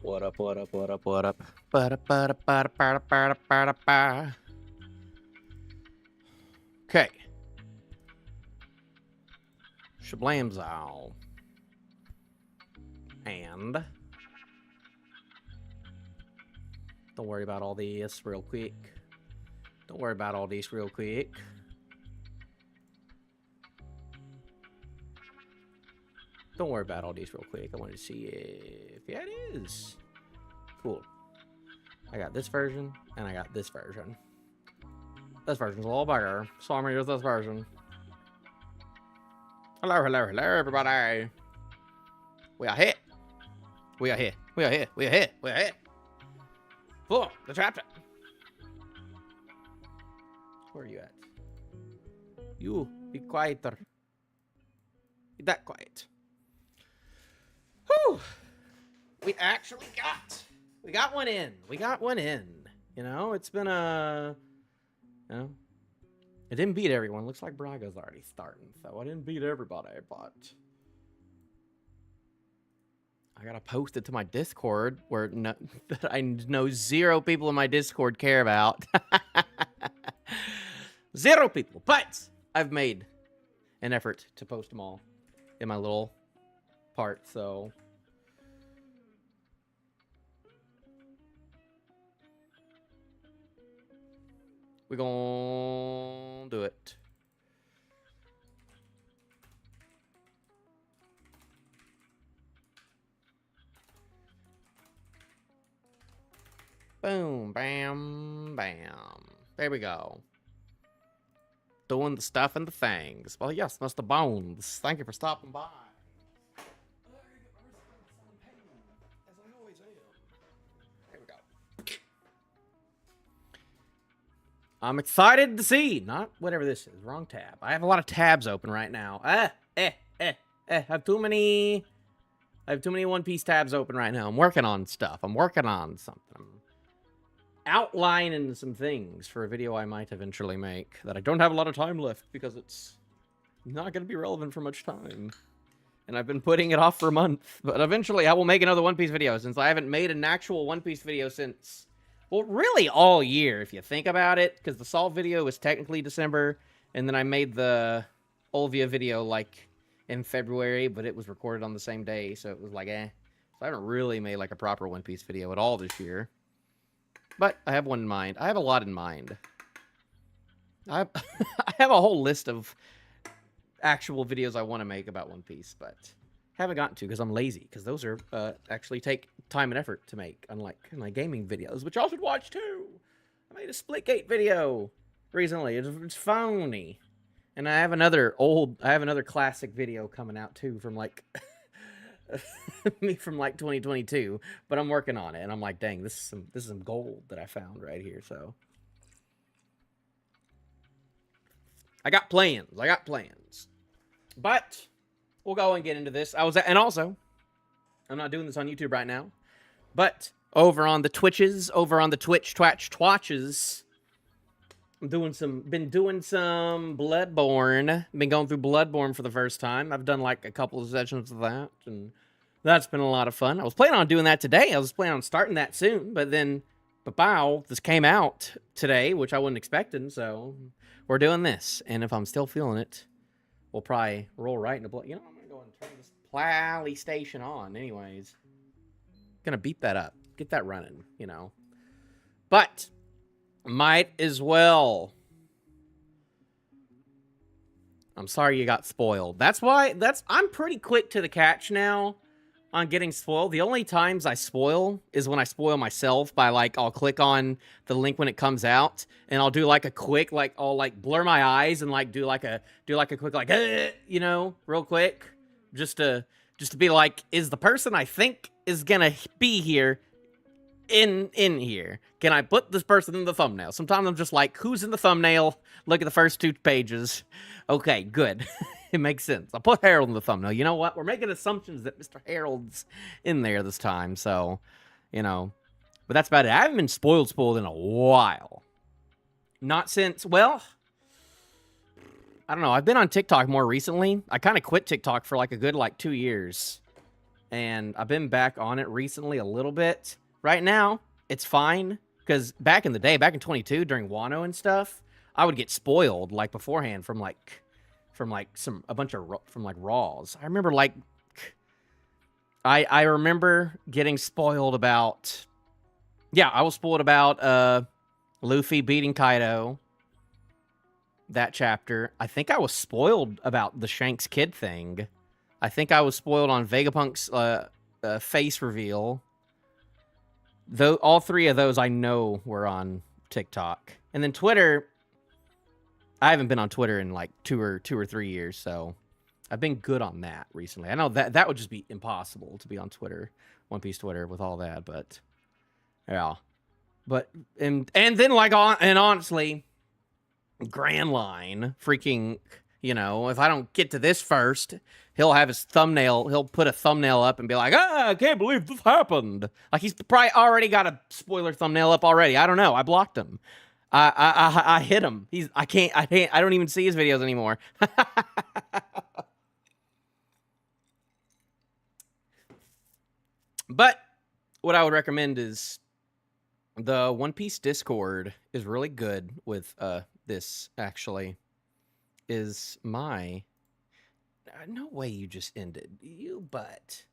What up, what up, what up, what up? Ba-da-ba-da-ba-da-ba-da-ba-da-ba-da-ba. Okay. Shablamzow. And don't worry about all this real quick. Don't worry about all this real quick. Don't worry about all these real quick. I wanted to see if... Yeah, it is. Cool. I got this version, and I got this version. This version's a little bigger, so I'm gonna use this version. Hello, hello, hello, everybody. We are here. We are here. We are here. We are here. We are here. For the chapter. Where are you at? You, be quieter. Be that quiet. Whew. We actually got one in. We got one in. You know, it's been a... You know, it didn't beat everyone. Looks like Braga's already starting, so I didn't beat everybody, but... I gotta post it to my Discord, where that I know 0 people in my Discord care about. 0 people, but I've made an effort to post them all in my little part, so... We're gonna do it. Boom, bam, bam. There we go. Doing the stuff and the things. Well, yes, Mr. Bones. Thank you for stopping by. I'm excited to see. Not whatever this is. Wrong tab. I have a lot of tabs open right now. I have too many One Piece tabs open right now. I'm working on stuff. I'm working on something. I'm outlining some things for a video I might eventually make that I don't have a lot of time left because it's not going to be relevant for much time. And I've been putting it off for a month. But eventually I will make another One Piece video since I haven't made an actual One Piece video since... Well, really all year, if you think about it, because the Salt video was technically December, and then I made the Olvia video, like, in February, but it was recorded on the same day, so it was like, eh. So I haven't really made, like, a proper One Piece video at all this year. But I have one in mind. I have a lot in mind. I have a whole list of actual videos I want to make about One Piece, but... haven't gotten to because I'm lazy, because those are actually take time and effort to make, unlike my gaming videos, which y'all should watch too. I made a Splitgate video recently. It's phony, and I have another classic video coming out too from like me from like 2022. But I'm working on it, and I'm like, dang, this is some gold that I found right here. So I got plans, but. We'll go and get into this. And also, I'm not doing this on YouTube right now, but over on the Twitches, over on the Twatches, been doing some Bloodborne. Been going through Bloodborne for the first time. I've done like a couple of sessions of that, and that's been a lot of fun. I was planning on doing that today. I was planning on starting that soon, but then, this came out today, which I wasn't expecting, so we're doing this. And if I'm still feeling it, we'll probably roll right into blood. You know, I'm going to go and turn this Plally station on anyways. Gonna beat that up. Get that running, you know. But, might as well. I'm sorry you got spoiled. I'm pretty quick to the catch now on getting spoiled. The only times I spoil is when I spoil myself by, like, I'll click on the link when it comes out, and I'll do, like, a quick, like, I'll, like, blur my eyes and, like, do, like, a quick, like, you know, real quick, just to be like, is the person I think is gonna be here in here? Can I put this person in the thumbnail? Sometimes I'm just like, who's in the thumbnail? Look at the first 2 pages. Okay, good. It makes sense. I'll put Harold in the thumbnail. You know what? We're making assumptions that Mr. Harold's in there this time, so, you know. But that's about it. I haven't been spoiled in a while. Not since, well, I don't know. I've been on TikTok more recently. I kind of quit TikTok for like a good, 2 years. and I've been back on it recently a little bit. Right now, it's fine, because back in the day, back in 22, during Wano and stuff, I would get spoiled, like, beforehand from a bunch of Raws. I remember, like, I remember getting spoiled about, yeah, I was spoiled about, Luffy beating Kaido, that chapter. I think I was spoiled about the Shanks kid thing. I think I was spoiled on Vegapunk's face reveal. Though all three of those I know were on TikTok. And then Twitter, I haven't been on Twitter in like two or 3 years, so I've been good on that recently. I know that would just be impossible to be on Twitter, One Piece Twitter with all that, but yeah. But and then like honestly, Grand Line, freaking, you know, if I don't get to this first, he'll have his thumbnail, he'll put a thumbnail up and be like, I can't believe this happened. Like, he's probably already got a spoiler thumbnail up already. I don't know. I blocked him. I hit him. I don't even see his videos anymore. But what I would recommend is the One Piece Discord is really good with this, actually. Is my... No way you just ended. You butt.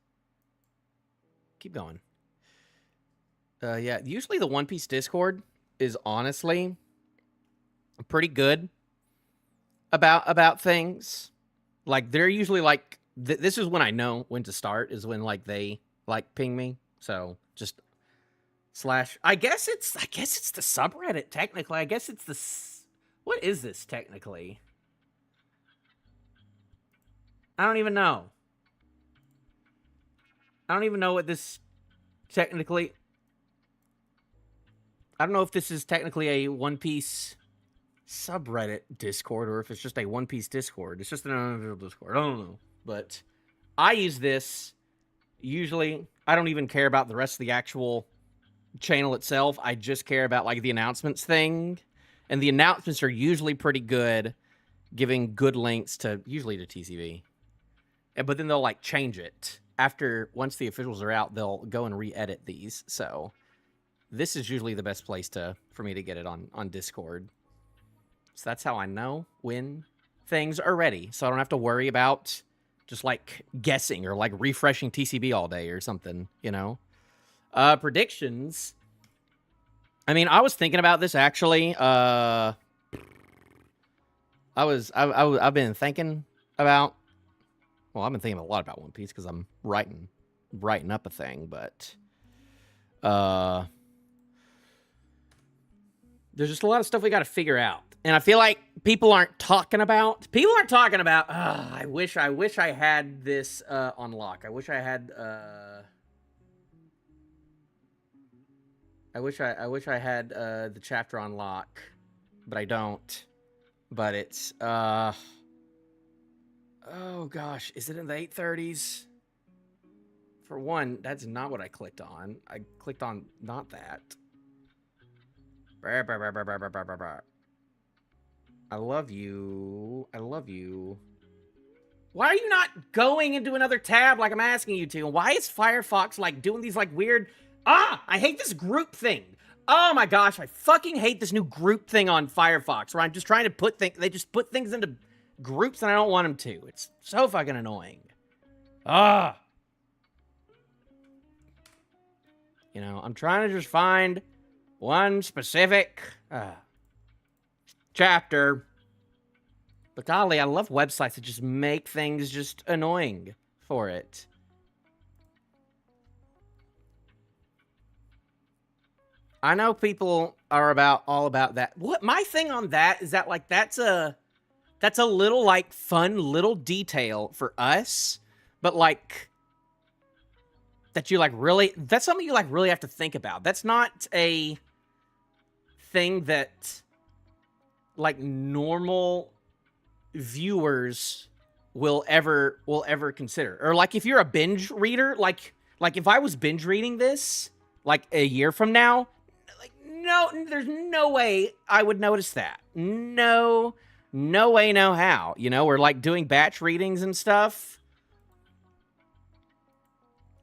Keep going. Yeah, usually the One Piece Discord is honestly pretty good about things. Like, they're usually like... this is when I know when to start, is when, like, they, like, ping me. So, just... I guess it's the subreddit, technically. I guess it's the... What is this, technically? I don't even know. I don't even know what this technically... I don't know if this is technically a One Piece subreddit Discord or if it's just a One Piece Discord. It's just an individual Discord. I don't know. But I use this usually. I don't even care about the rest of the actual channel itself. I just care about, like, the announcements thing. And the announcements are usually pretty good, giving good links to, usually to TCV. But then they'll, like, change it. Once the officials are out, they'll go and re-edit these. So this is usually the best place for me to get it on Discord. So that's how I know when things are ready. So I don't have to worry about just, like, guessing or, like, refreshing TCB all day or something, you know? Predictions. I mean, I was thinking about this, actually. I've been thinking about... Well, I've been thinking a lot about One Piece because I'm writing up a thing, but... there's just a lot of stuff we got to figure out. And I feel like people aren't talking about... I wish I had this on lock. I wish I had... I wish I had the chapter on lock, but I don't. But it's... Oh, gosh. Is it in the 830s? For one, that's not what I clicked on. I clicked on not that. I love you. I love you. Why are you not going into another tab like I'm asking you to? Why is Firefox, like, doing these, like, weird... I hate this group thing. Oh, my gosh. I fucking hate this new group thing on Firefox where I'm just trying to put things... They just put things into groups and I don't want them to. It's so fucking annoying. You know, I'm trying to just find one specific chapter. But golly, I love websites that just make things just annoying for it. I know people are all about that. What my thing on that is that, like, that's a little, like, fun little detail for us, but, like, that you, like, really... That's something you, like, really have to think about. That's not a thing that, like, normal viewers will ever consider. Or, like, if you're a binge reader, like if I was binge reading this, like, a year from now, like, no, there's no way I would notice that. No way, no how. You know, we're, like, doing batch readings and stuff.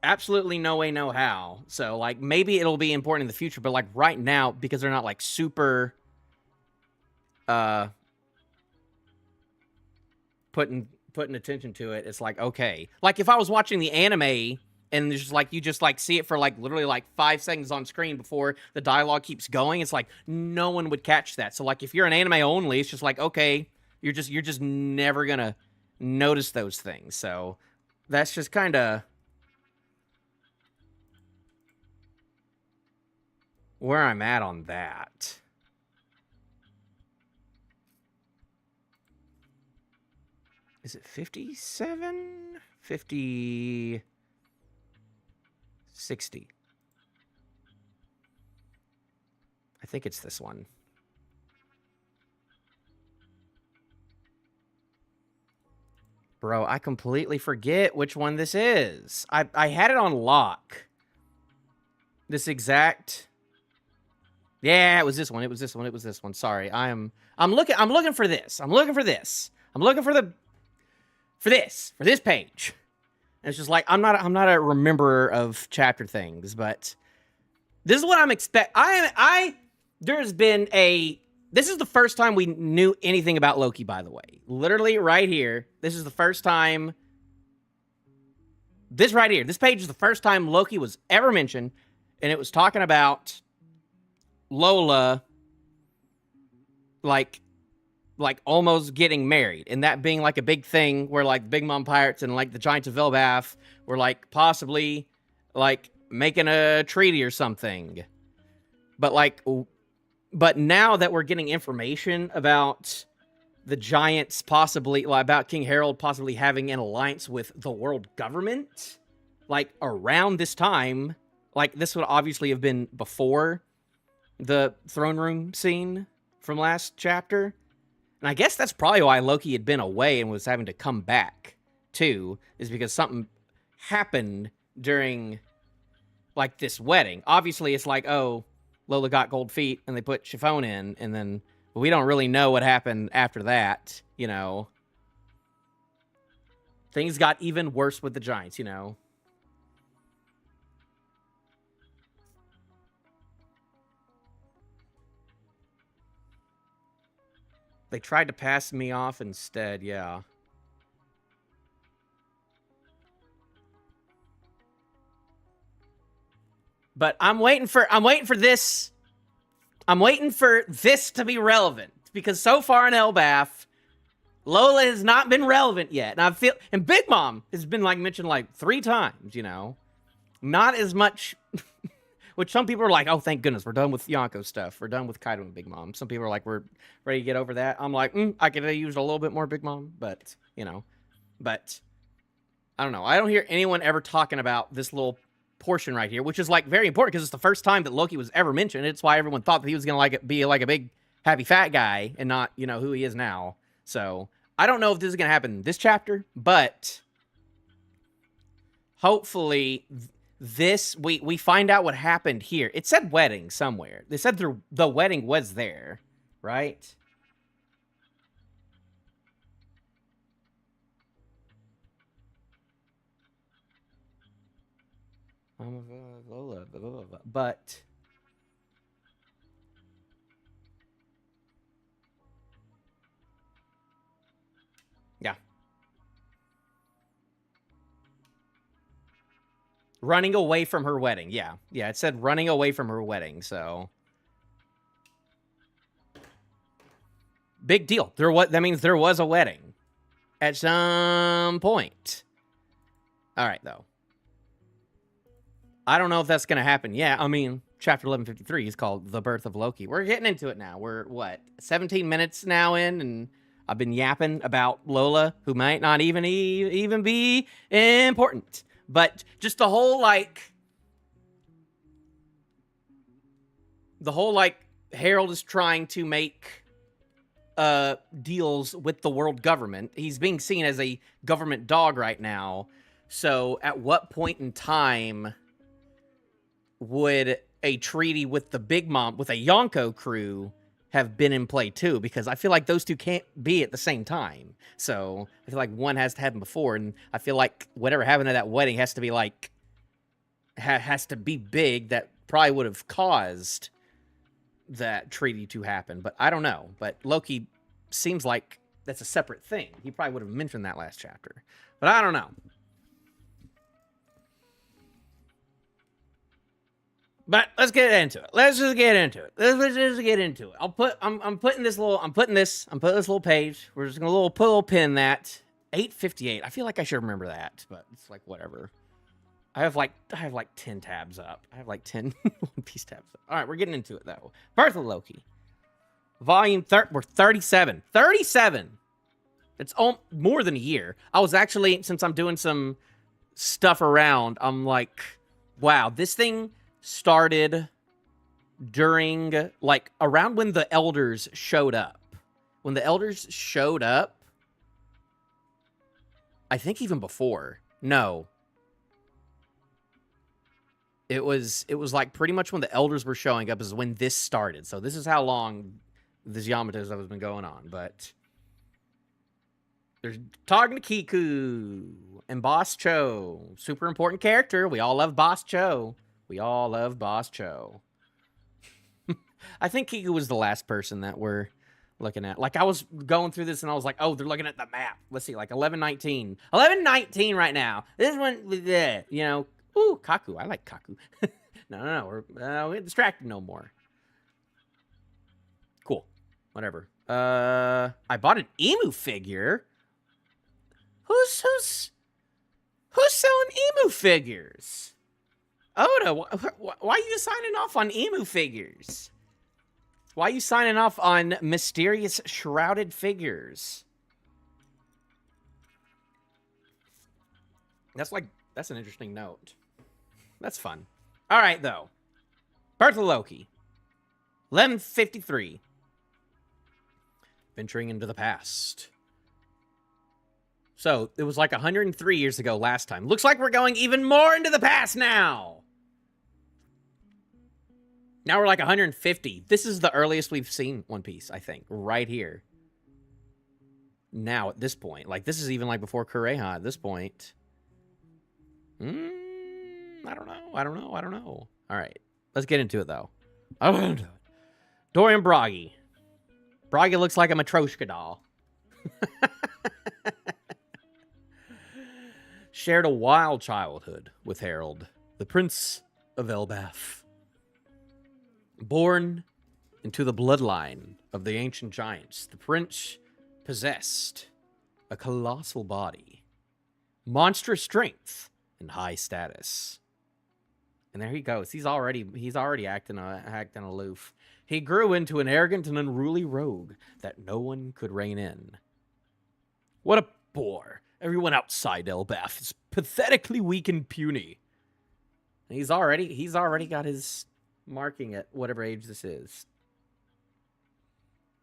absolutely no way, no how. So, like, maybe it'll be important in the future, but, like, right now, because they're not, like, super, putting attention to it, it's like, okay. Like, if I was watching the anime, and it's just, like, you just, like, see it for, like, literally, like, 5 seconds on screen before the dialogue keeps going, it's like, no one would catch that. So, like, if you're an anime only, it's just like, okay, you're just never gonna notice those things. So, that's just kind of where I'm at on that. Is it 57? 50... 60. I think it's this one. Bro, I completely forget which one this is. I had it on lock. This exact... Yeah, it was this one. It was this one. It was this one. Sorry. I'm looking for this. I'm looking for this. I'm looking for this page. And it's just like I'm not a rememberer of chapter things, but this is what I'm this is the first time we knew anything about Loki, by the way. Literally right here. This is the first time. This right here. This page is the first time Loki was ever mentioned, and it was talking about Lola like almost getting married, and that being like a big thing where like Big Mom Pirates and like the Giants of Elbaf were like possibly like making a treaty or something. But now that we're getting information about the Giants possibly, about King Harald possibly having an alliance with the world government, like around this time, like this would obviously have been before the throne room scene from last chapter. And I guess that's probably why Loki had been away and was having to come back, too, is because something happened during, like, this wedding. Obviously, it's like, oh, Lola got cold feet, and they put chiffon in, and then we don't really know what happened after that, you know. Things got even worse with the Giants, you know. They tried to pass me off instead, yeah. But I'm waiting for this. I'm waiting for this to be relevant. Because so far in Elbaf, Lola has not been relevant yet. And Big Mom has been like mentioned like 3 times, you know. Not as much. Which some people are like, oh, thank goodness, we're done with Yonko stuff. We're done with Kaido and Big Mom. Some people are like, we're ready to get over that. I'm like, I could have used a little bit more Big Mom, but, you know. But, I don't know. I don't hear anyone ever talking about this little portion right here, which is, like, very important because it's the first time that Loki was ever mentioned. It's why everyone thought that he was going to be, like, a big, happy, fat guy and not, you know, who he is now. So, I don't know if this is going to happen in this chapter, but hopefully we find out what happened here. It said wedding somewhere. They said the wedding was there, right? Lola, but yeah. Running away from her wedding. Yeah. Yeah, it said running away from her wedding, so big deal. That means there was a wedding at some point. All right, though. I don't know if that's going to happen. Yeah, I mean, chapter 1153 is called The Birth of Loki. We're getting into it now. We're, what, 17 minutes now in, and I've been yapping about Lola, who might not even be important. But just the whole, like, Harold is trying to make deals with the world government. He's being seen as a government dog right now. So at what point in time would a treaty with the Big Mom, with a Yonko crew, have been in play too? Because I feel like those two can't be at the same time. So I feel like one has to happen before, and I feel like whatever happened at that wedding has to be like has to be big that probably would have caused that treaty to happen. But I don't know. But Loki seems like that's a separate thing. He probably would have mentioned that last chapter. But I don't know. But let's get into it. Let's just get into it. Let's just get into it. I'm putting this little page. We're just gonna put a little pin in that. 858. I feel like I should remember that, but it's like whatever. I have like 10 tabs up. I have like 10 One Piece tabs up. All right, we're getting into it though. Birth of Loki. Volume we're 37. 37. It's more than a year. I was actually, since I'm doing some stuff around, I'm like, wow, this thing started during, like, around when the elders showed up. When the elders showed up, I think even before. No. It was like pretty much when the elders were showing up is when this started. So this is how long this Yamato stuff has been going on. But they're talking to Kiku and Boss Cho. Super important character. We all love Boss Cho. We all love Boss Cho. I think Kiku was the last person that we're looking at. Like, I was going through this and I was like, oh, they're looking at the map. Let's see, like 1119. 1119 right now. This one, you know. Ooh, Kaku. I like Kaku. No. We're distracted no more. Cool. Whatever. I bought an emu figure. Who's selling emu figures? Oda, why are you signing off on emu figures? Why are you signing off on mysterious shrouded figures? That's an interesting note. That's fun. All right, though. Birth of Loki. 1153. Venturing into the past. So, it was like 103 years ago last time. Looks like we're going even more into the past now. Now we're like 150. This is the earliest we've seen One Piece, I think. Right here. Now, at this point. Like, this is even like before Kureha at this point. I don't know. All right. Let's get into it, though. Dorian Bragi. Bragi looks like a Matryoshka doll. Shared a wild childhood with Harald, the Prince of Elbaf. Born into the bloodline of the ancient giants, the prince possessed a colossal body, monstrous strength, and high status. And there he goes. He's already acting aloof. He grew into an arrogant and unruly rogue that no one could rein in. What a bore. Everyone outside Elbaf is pathetically weak and puny. And he's already got his marking at whatever age this is.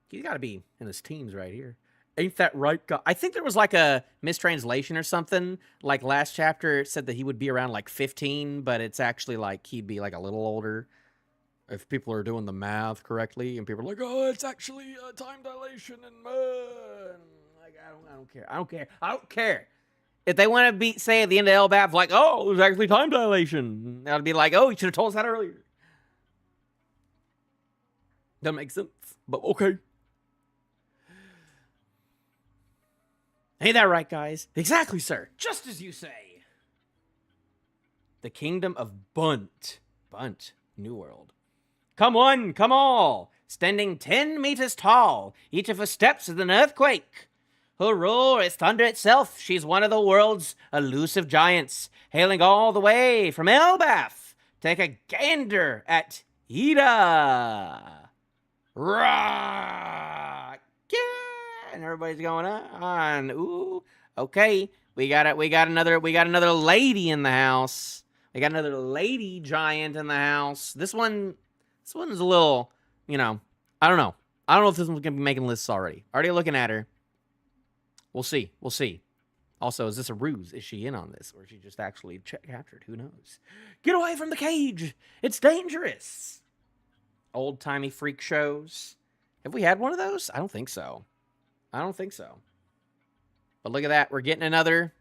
He's got to be in his teens right here. Ain't that right, guy? I think there was like a mistranslation or something. Like last chapter, it said that he would be around like 15, but it's actually like he'd be like a little older. If people are doing the math correctly, and people are like, oh, it's actually a time dilation and like, I don't care. If they want to say at the end of Elbaf, like, oh, it was actually time dilation, that'd be like, oh, you should have told us that earlier. Doesn't make sense, but okay. Ain't that right, guys? Exactly, sir. Just as you say. The kingdom of Bunt. Bunt. New World. Come one, come all. Standing 10 meters tall. Each of her steps is an earthquake. Her roar is thunder itself. She's one of the world's elusive giants. Hailing all the way from Elbaf. Take a gander at Ida. Rock. Yeah. And everybody's going on. Ooh, okay. We got another lady in the house. We got another lady giant in the house. This one is a little, I don't know. I don't know if this one's gonna be making lists already. Already looking at her. We'll see. Also, is this a ruse? Is she in on this, or is she just actually captured? Who knows? Get away from the cage. It's dangerous. Old timey freak shows. Have we had one of those? I don't think so. But look at that. We're getting another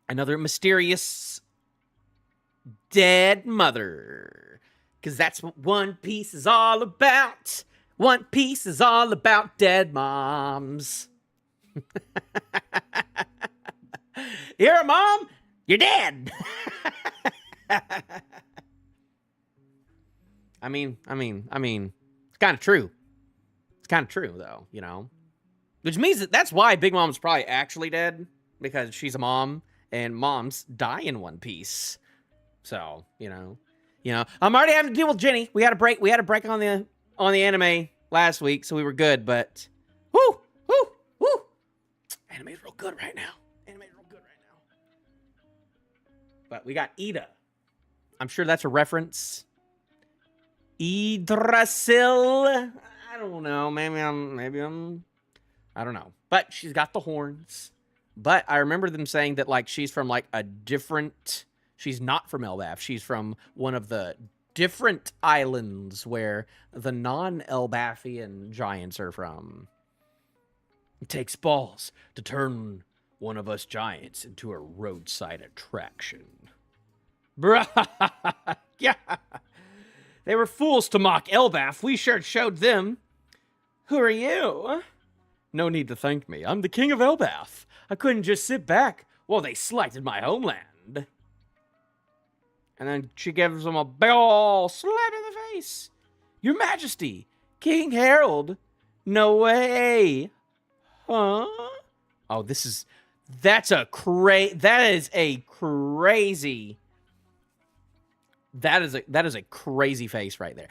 mysterious dead mother. Because that's what One Piece is all about. One Piece is all about dead moms. You're a mom, you're dead. I mean, it's kind of true. It's kind of true, though, you know? Which means that's why Big Mom's probably actually dead, because she's a mom, and moms die in One Piece. So, you know, I'm already having to deal with Jenny. We had a break on the anime last week, so we were good, but whoo. Anime's real good right now. But we got Ida. I'm sure that's a reference. Yggdrasil. I don't know. Maybe I'm. I don't know. But she's got the horns. But I remember them saying that like she's from like a different. She's not from Elbaf. She's from one of the different islands where the non-Elbafian giants are from. It takes balls to turn one of us giants into a roadside attraction. Bruh. Yeah. They were fools to mock Elbaf. We sure showed them. Who are you? No need to thank me. I'm the king of Elbaf. I couldn't just sit back while they slighted my homeland. And then she gives him a big ol' slap in the face. Your Majesty, King Harald. No way. Huh? Oh, that is a crazy, that is a crazy face right there.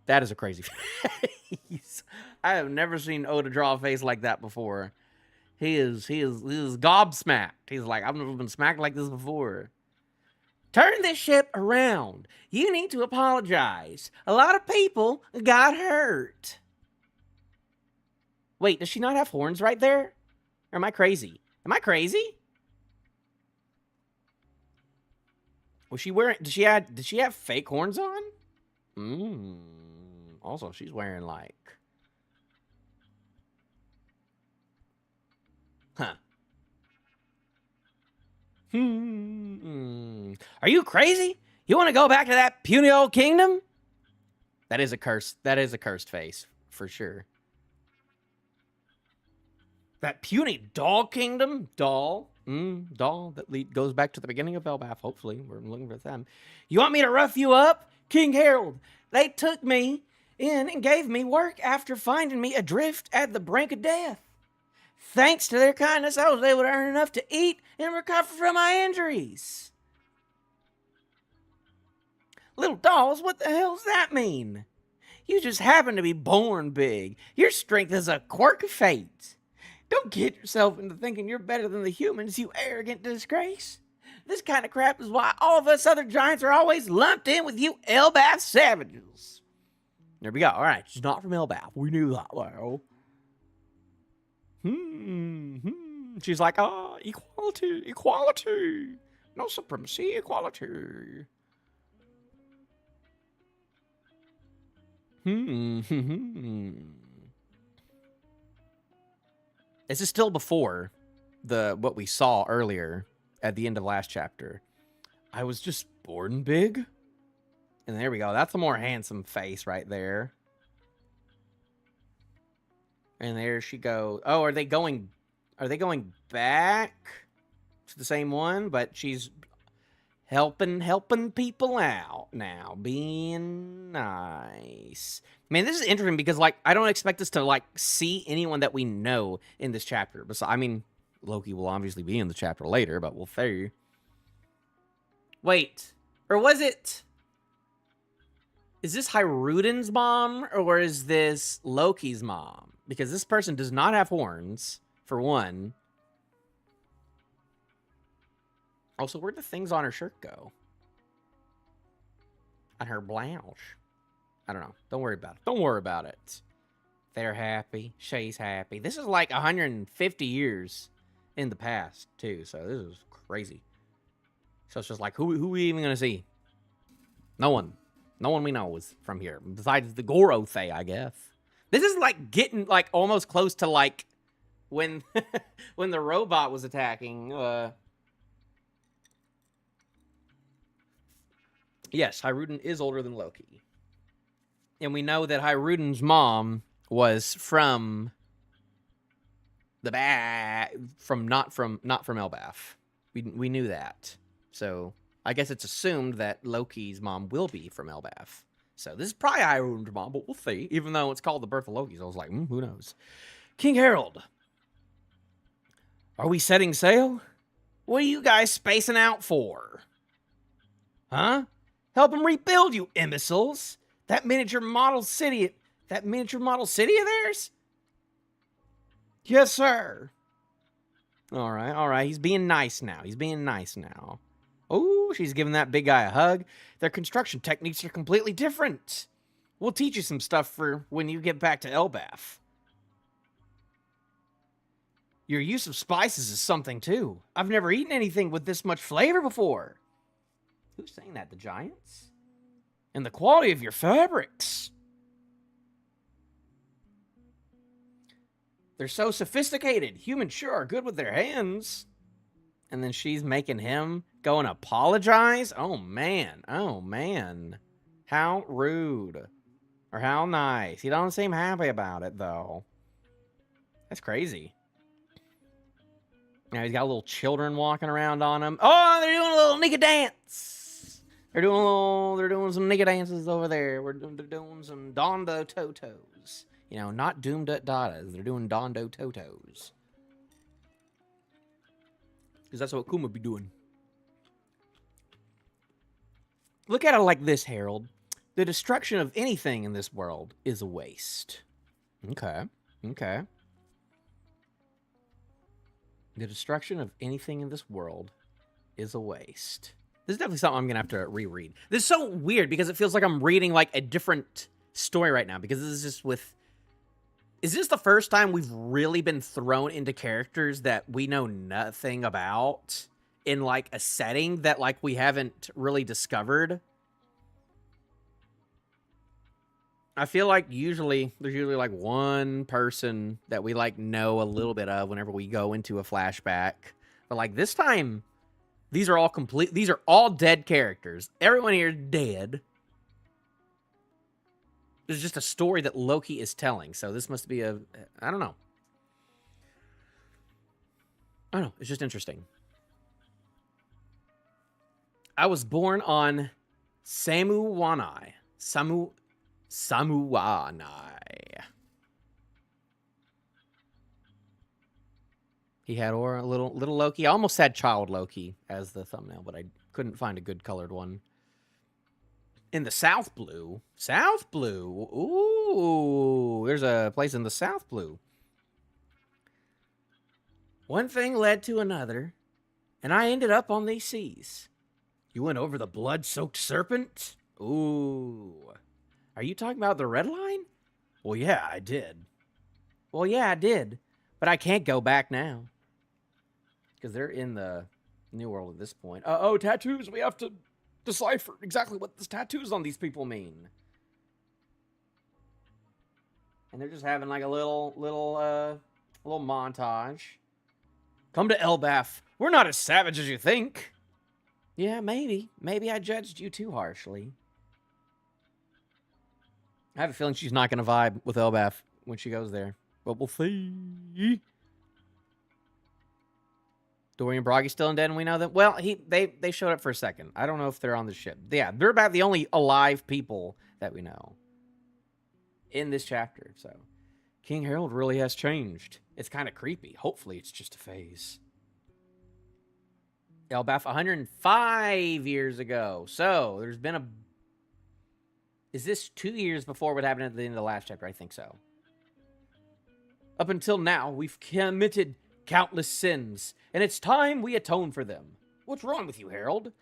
That is a crazy face. I have never seen Oda draw a face like that before. He is gobsmacked. He's like, I've never been smacked like this before. Turn this ship around. You need to apologize. A lot of people got hurt. Wait, does she not have horns right there? Or am I crazy? Was she wearing, did she have fake horns on? Also, she's wearing like, huh. Are you crazy? You want to go back to that puny old kingdom? That is a cursed face, for sure. That puny doll kingdom? Doll that goes back to the beginning of Elbaf, hopefully. We're looking for them. You want me to rough you up? King Harald, they took me in and gave me work after finding me adrift at the brink of death. Thanks to their kindness, I was able to earn enough to eat and recover from my injuries. Little dolls, what the hell does that mean? You just happen to be born big. Your strength is a quirk of fate. Don't get yourself into thinking you're better than the humans, you arrogant disgrace. This kind of crap is why all of us other giants are always lumped in with you Elbaf savages. There we go. All right, she's not from Elbaf. We knew that well. She's like, equality. No supremacy, equality. This is still before what we saw earlier at the end of last chapter. I was just born big. And there we go. That's a more handsome face right there. And there she goes. Oh, are they going back to the same one? But she's helping people out now, being nice. Man, this is interesting because like I don't expect us to like see anyone that we know in this chapter. But I mean, Loki will obviously be in the chapter later, but we'll see. Wait, or was it? Is this Hiruden's mom or is this Loki's mom? Because this person does not have horns, for one. Also, where'd the things on her shirt go? On her blouse. I don't know. Don't worry about it. They're happy. She's happy. This is like 150 years in the past, too. So this is crazy. So it's just like, who are we even going to see? No one. No one we know is from here. Besides the Gorothay, I guess. This is like getting like almost close to like when when the robot was attacking. Yes, Hyruden is older than Loki. And we know that Hyruden's mom was from not from Elbaf. We knew that. So I guess it's assumed that Loki's mom will be from Elbaf. So this is probably Hyruden's mom, but we'll see. Even though it's called the birth of Loki, so I was like, who knows? King Harald, are we setting sail? What are you guys spacing out for? Huh? Help him rebuild, you imbeciles! That miniature model city of theirs? Yes, sir. All right. He's being nice now. Oh, she's giving that big guy a hug. Their construction techniques are completely different. We'll teach you some stuff for when you get back to Elbaf. Your use of spices is something, too. I've never eaten anything with this much flavor before. Who's saying that? The giants? And the quality of your fabrics. They're so sophisticated. Humans sure are good with their hands. And then she's making him go and apologize? Oh, man. How rude. Or how nice. He don't seem happy about it, though. That's crazy. Now he's got little children walking around on him. Oh, they're doing a little nigga dance. They're doing some nigga dances over there. They're doing some Dondo Totos. You know, not Doomed at Dadas. They're doing Dondo Totos. Because that's what Kuma be doing. Look at it like this, Harold. The destruction of anything in this world is a waste. Okay. The destruction of anything in this world is a waste. This is definitely something I'm going to have to reread. This is so weird because it feels like I'm reading like a different story right now. Because this is just with... Is this the first time we've really been thrown into characters that we know nothing about in like a setting that like we haven't really discovered? I feel like there's usually like one person that we like know a little bit of whenever we go into a flashback. But like this time, these are all dead characters. Everyone here is dead. It's just a story that Loki is telling. So this must be I don't know. It's just interesting. I was born on Samuwanai. He had a little Loki. I almost had Child Loki as the thumbnail, but I couldn't find a good colored one. In the South Blue. Ooh, there's a place in the South Blue. One thing led to another, and I ended up on these seas. You went over the blood-soaked serpent? Ooh. Are you talking about the Red Line? Well, yeah, I did. But I can't go back now. Because they're in the New World at this point. Tattoos. We have to decipher exactly what the tattoos on these people mean. And they're just having like a little montage. Come to Elbaf. We're not as savage as you think. Yeah, maybe. Maybe I judged you too harshly. I have a feeling she's not going to vibe with Elbaf when she goes there. But we'll see. Dorian Broggy's still dead, and we know that. Well, they showed up for a second. I don't know if they're on the ship. Yeah, they're about the only alive people that we know in this chapter. So, King Harold really has changed. It's kind of creepy. Hopefully, it's just a phase. Elbaf 105 years ago. So, there's been a... Is this 2 years before what happened at the end of the last chapter? I think so. Up until now, we've committed countless sins, and it's time we atone for them. What's wrong with you, Harold?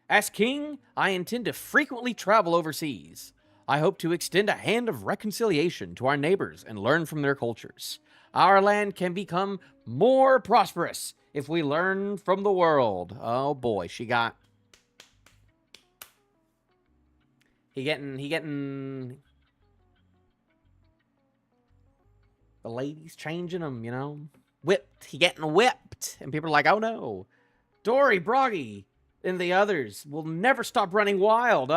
As king, I intend to frequently travel overseas. I hope to extend a hand of reconciliation to our neighbors and learn from their cultures. Our land can become more prosperous if we learn from the world. Oh boy, he getting the ladies changing him, whipped. He getting whipped. And people are like, oh no. Dory, Broggy, and the others will never stop running wild.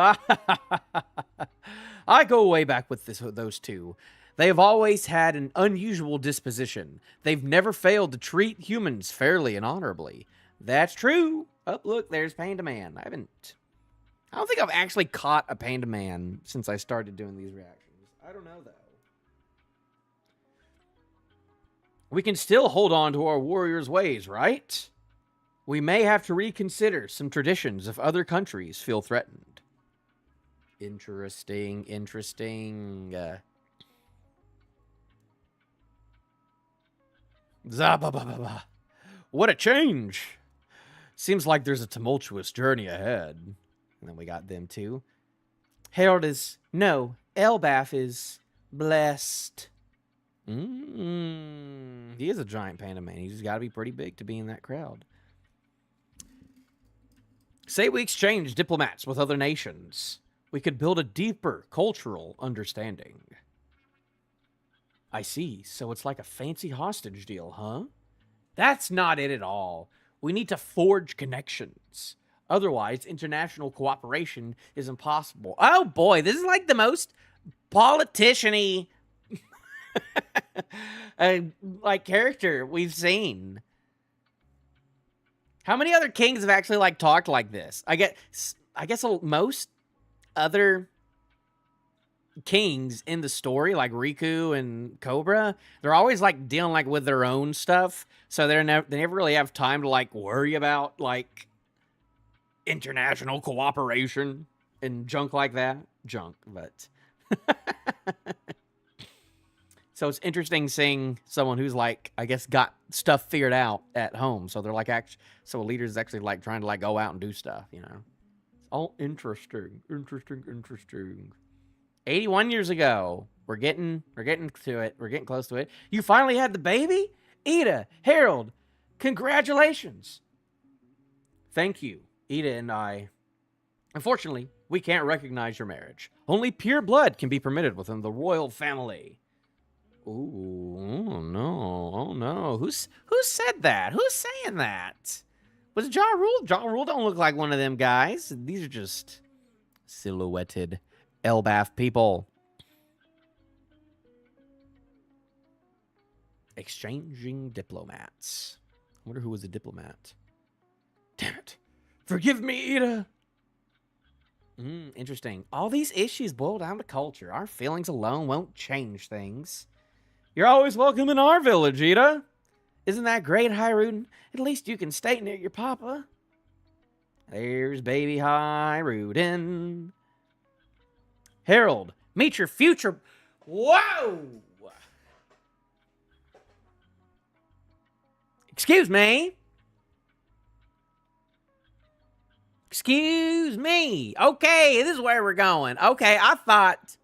I go way back with those two. They have always had an unusual disposition. They've never failed to treat humans fairly and honorably. That's true. Oh, look, there's Panda Man. I don't think I've actually caught a Panda Man since I started doing these reactions. I don't know, though. We can still hold on to our warriors' ways, right? We may have to reconsider some traditions if other countries feel threatened. Interesting. Zabababa. What a change. Seems like there's a tumultuous journey ahead. And then we got them too. Harald is... No, Elbaf is blessed. He is a giant panda man. He's just got to be pretty big to be in that crowd. Say we exchange diplomats with other nations. We could build a deeper cultural understanding. I see. So it's like a fancy hostage deal, huh? That's not it at all. We need to forge connections. Otherwise, international cooperation is impossible. Oh boy, this is like the most politician-y like character we've seen. How many other kings have actually like talked like this? I guess most other kings in the story, like Riku and Cobra, they're always like dealing like with their own stuff, so they never really have time to like worry about like international cooperation and junk like that. But so it's interesting seeing someone who's like, I guess, got stuff figured out at home. So they're like, so a leader's actually like trying to like go out and do stuff, you know. It's all interesting. 81 years ago. We're getting to it. We're getting close to it. You finally had the baby? Ida, Harald, congratulations. Thank you, Ida and I. Unfortunately, we can't recognize your marriage. Only pure blood can be permitted within the royal family. Ooh, oh no. Who said that? Who's saying that? Was it Ja Rule? Ja Rule don't look like one of them guys. These are just silhouetted Elbaf people. Exchanging diplomats. I wonder who was a diplomat. Damn it. Forgive me, Ida. Interesting. All these issues boil down to culture. Our feelings alone won't change things. You're always welcome in our village, Ida. Isn't that great, Hyrule? At least you can stay near your papa. There's baby Hyrule. Harald, meet your future... Whoa! Excuse me. Excuse me. Okay, this is where we're going. Okay, I thought...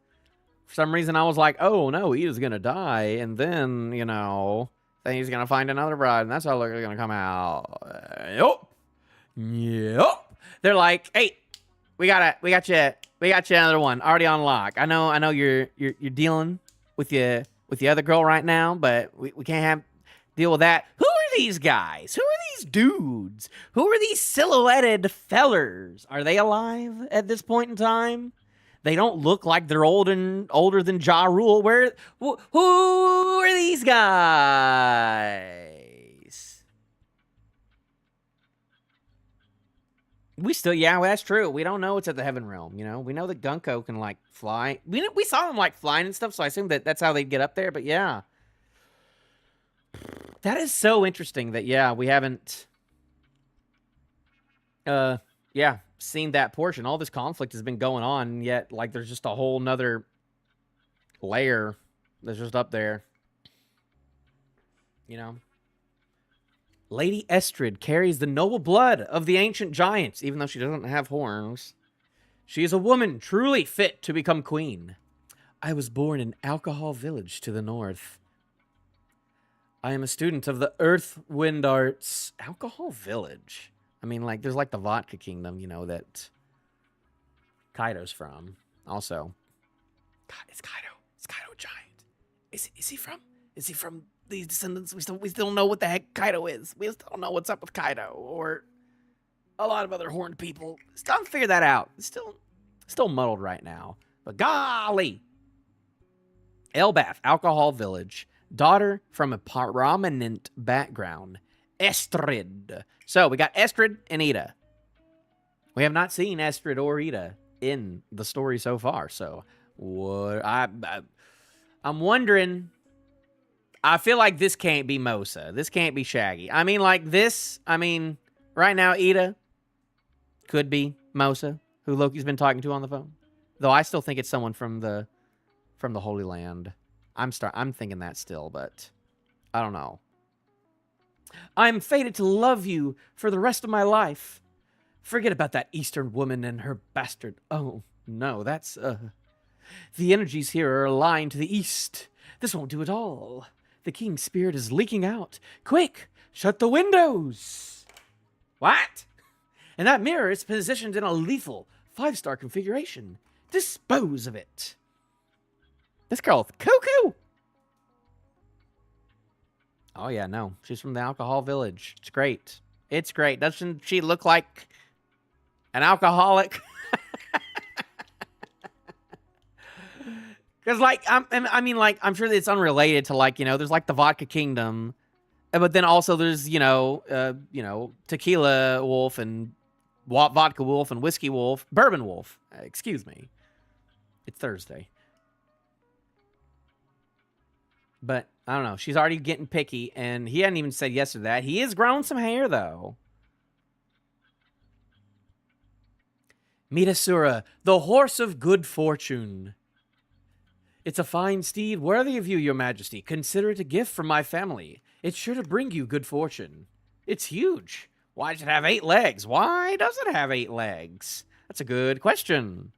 For some reason, I was like, oh, no, he is going to die. And then, you know, then he's going to find another bride. And that's how they're going to come out. Yep. They're like, hey, we got you another one already on lock. I know you're dealing with your other girl right now, but we can't deal with that. Who are these guys? Who are these dudes? Who are these silhouetted fellers? Are they alive at this point in time? They don't look like they're older than Ja Rule. Who are these guys? We still, yeah, well, that's true. We don't know what's at the Heaven Realm, you know? We know that Gunko can, like, fly. We saw him, like, flying and stuff, so I assume that's how they'd get up there, but yeah. That is so interesting that, yeah, we haven't, seen that portion. All this conflict has been going on, yet, like, there's just a whole nother layer that's just up there. You know? Lady Estrid carries the noble blood of the ancient giants, even though she doesn't have horns. She is a woman truly fit to become queen. I was born in Alcohol Village to the north. I am a student of the Earth Wind Arts. Alcohol Village? I mean, like, there's, like, the Vodka Kingdom, you know, that Kaido's from. Also. God, it's Kaido. It's Kaido giant. Is he from these descendants? We still don't know what the heck Kaido is. We still don't know what's up with Kaido. Or a lot of other horned people. Still haven't figured that out. Still muddled right now. But golly. Elbaf, Alcohol Village. Daughter from a prominent background. Estrid. So we got Estrid and Ida. We have not seen Estrid or Ida in the story so far. So what I'm wondering. I feel like this can't be Mosa. This can't be Shaggy. I mean, like this. I mean, right now Ida could be Mosa, who Loki's been talking to on the phone. Though I still think it's someone from the Holy Land. I'm thinking that still, but I don't know. I'm fated to love you for the rest of my life. Forget about that Eastern woman and her bastard. Oh, no, that's, the energies here are aligned to the east. This won't do at all. The king's spirit is leaking out. Quick, shut the windows. What? And that mirror is positioned in a lethal 5-star configuration. Dispose of it. This girl's cuckoo. Oh, yeah, no. She's from the Alcohol Village. It's great. It's great. Doesn't she look like an alcoholic? Because, like, I mean, like, I'm sure that it's unrelated to, like, you know, there's, like, the Vodka Kingdom. But then also there's, Tequila Wolf and Vodka Wolf and Whiskey Wolf. Bourbon Wolf. Excuse me. It's Thursday. But, I don't know. She's already getting picky, and he hadn't even said yes to that. He has grown some hair, though. Mitasura, the horse of good fortune. It's a fine steed, worthy of you, your majesty. Consider it a gift from my family. It's sure to bring you good fortune. It's huge. Why does it have 8 legs? Why does it have 8 legs? That's a good question.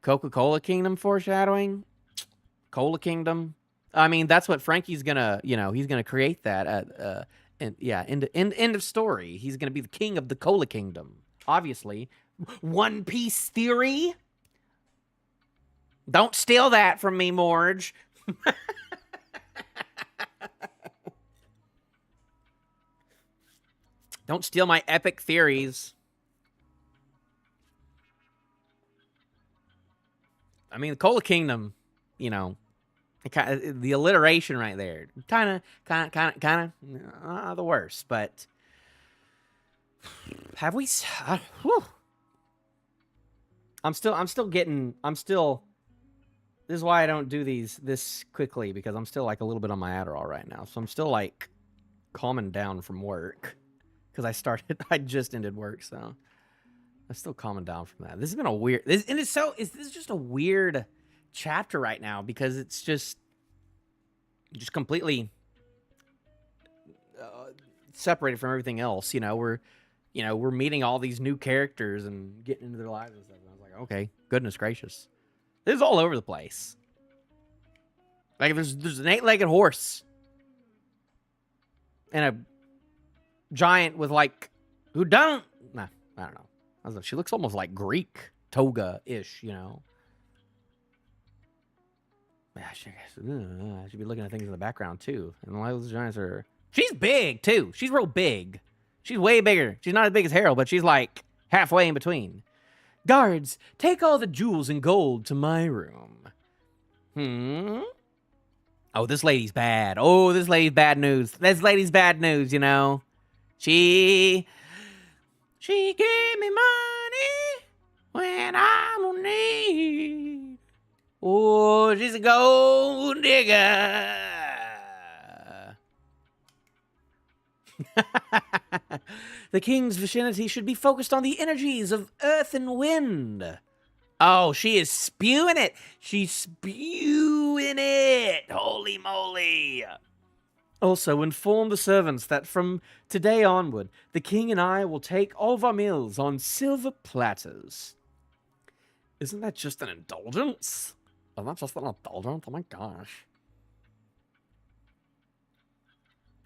Coca-Cola Kingdom foreshadowing? Cola Kingdom? I mean, that's what Frankie's gonna, he's gonna create that at, end of story. He's gonna be the king of the Cola Kingdom. Obviously. One Piece theory? Don't steal that from me, Morge. Don't steal my epic theories. I mean, the Cola Kingdom, the alliteration right there, kind of the worst. But have we? I'm still getting. This is why I don't do these this quickly, because I'm still like a little bit on my Adderall right now. So I'm still like calming down from work, because I just ended work, so I'm still calming down from that. This has been a weird, this is just a weird chapter right now, because it's just completely separated from everything else. We're meeting all these new characters and getting into their lives and stuff. And I was like, okay, goodness gracious. This is all over the place. Like, there's an 8-legged horse and a giant with, like, I don't know. She looks almost like Greek toga-ish, Yeah, I should be looking at things in the background, too. And a lot of those giants are... She's big, too. She's real big. She's way bigger. She's not as big as Harold, but she's, like, halfway in between. Guards, take all the jewels and gold to my room. Oh, this lady's bad. Oh, this lady's bad news. This lady's bad news, She gave me money when I'm on need. Oh, she's a gold digger. The king's vicinity should be focused on the energies of earth and wind. Oh, she is spewing it. She's spewing it. Holy moly. Also, inform the servants that from today onward, the king and I will take all of our meals on silver platters. Isn't that just an indulgence? Isn't that just an indulgence? Oh my gosh.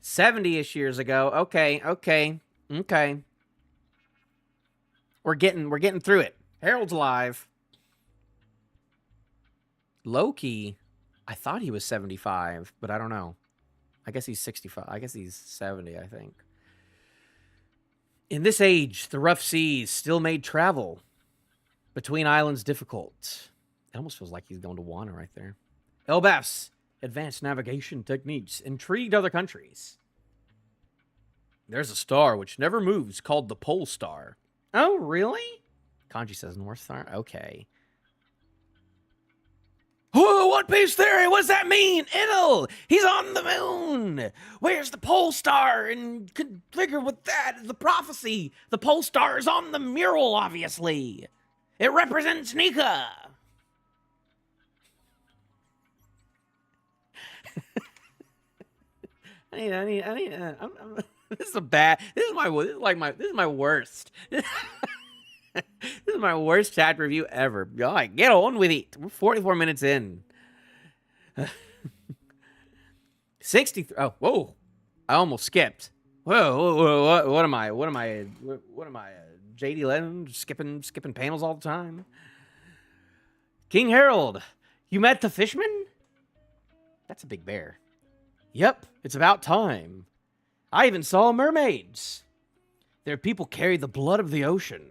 70-ish years ago. Okay. We're getting through it. Harold's alive. Loki, I thought he was 75, but I don't know. I guess he's 65. I guess he's 70, I think. In this age, the rough seas still made travel between islands difficult. It almost feels like he's going to Wano right there. Elbaf's advanced navigation techniques intrigued other countries. There's a star which never moves called the Pole Star. Oh, really? Kanji says North Star. Okay. Oh, One Piece theory! What does that mean? Enel! He's on the moon! Where's the Pole Star? And configure with that the prophecy. The Pole Star is on the mural, obviously. It represents Nika. This is my worst. This is my worst chapter review ever. God, get on with it. We're 44 minutes in. 63. Oh, whoa! I almost skipped. Whoa! What am I? JD Lennon skipping panels all the time. King Harald, you met the fishman? That's a big bear. Yep, it's about time. I even saw mermaids. Their people carry the blood of the ocean.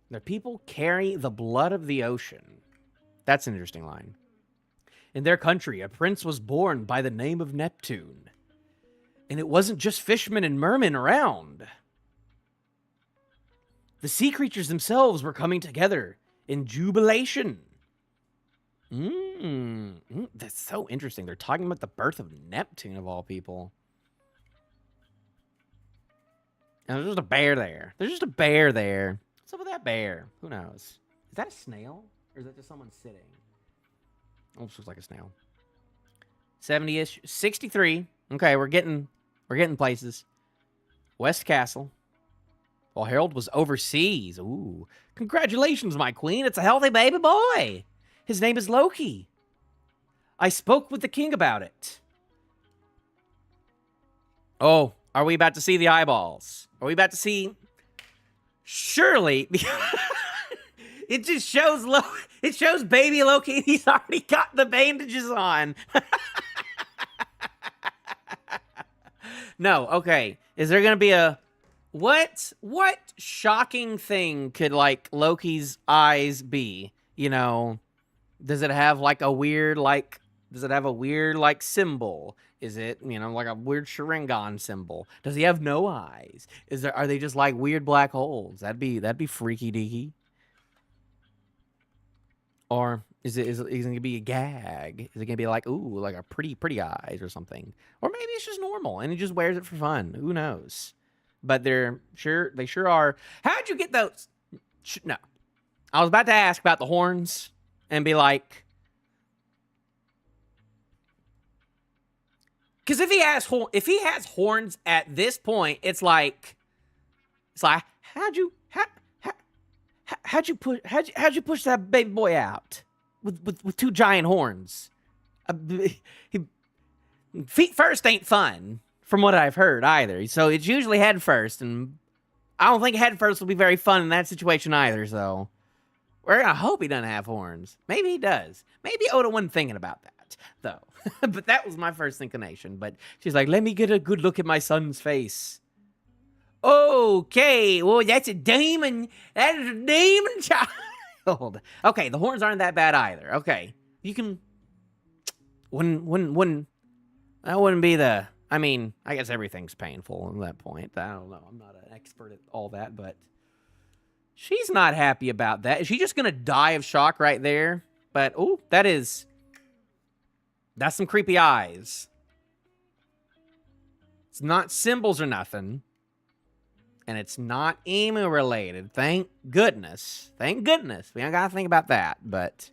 Their people carry the blood of the ocean. That's an interesting line. In their country, a prince was born by the name of Neptune. And it wasn't just fishermen and mermen around. The sea creatures themselves were coming together in jubilation. That's so interesting. They're talking about the birth of Neptune, of all people. And there's just a bear there. What's up with that bear? Who knows? Is that a snail? Or is that just someone sitting? Almost looks like a snail. 70-ish. 63. Okay, we're getting places. West Castle. While Harold was overseas. Ooh. Congratulations, my queen. It's a healthy baby boy. His name is Loki. I spoke with the king about it. Oh, are we about to see the eyeballs? Are we about to see... Surely... It just shows it shows baby Loki. He's already got the bandages on. No, okay. Is there gonna be a... What shocking thing could, like, Loki's eyes be? You know... Does it have like a weird symbol? Is it, you know, like a weird Sharingan symbol? Does he have no eyes? Are they just like weird black holes? That'd be freaky deaky. Or is it gonna be a gag? Is it gonna be like, ooh, like a pretty eyes or something? Or maybe it's just normal and he just wears it for fun. Who knows? But they sure are. How'd you get those? No. I was about to ask about the horns. And be like, because if he has horns at this point, it's like how'd you push that baby boy out with two giant horns? Feet first ain't fun, from what I've heard either. So it's usually head first, and I don't think head first will be very fun in that situation either. So. I hope he doesn't have horns. Maybe he does. Maybe Oda wasn't thinking about that, though. But that was my first inclination. But she's like, let me get a good look at my son's face. Okay, well, that's a demon. That is a demon child. Okay, the horns aren't that bad either. Okay, you can... When that wouldn't be the... I mean, I guess everything's painful at that point. I don't know. I'm not an expert at all that, but... She's not happy about that. Is she just going to die of shock right there? But, oh, that's some creepy eyes. It's not symbols or nothing. And it's not emu related. Thank goodness. Thank goodness. We don't got to think about that, but.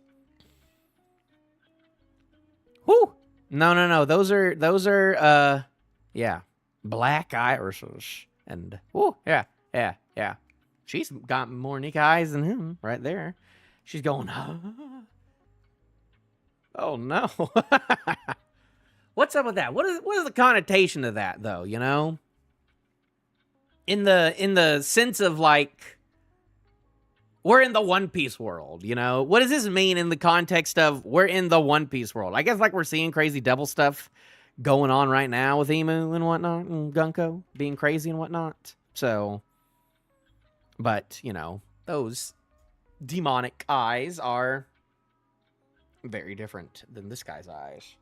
Whew. No. Those are, yeah. Black irises. And, oh, yeah. She's got more Nick eyes than him right there. She's going, oh no. What's up with that? What is the connotation of that, though, you know? In the sense of, like, we're in the One Piece world, you know? What does this mean in the context of we're in the One Piece world? I guess, like, we're seeing crazy devil stuff going on right now with Emu and whatnot, and Gunko being crazy and whatnot. So, but, you know, those demonic eyes are very different than this guy's eyes.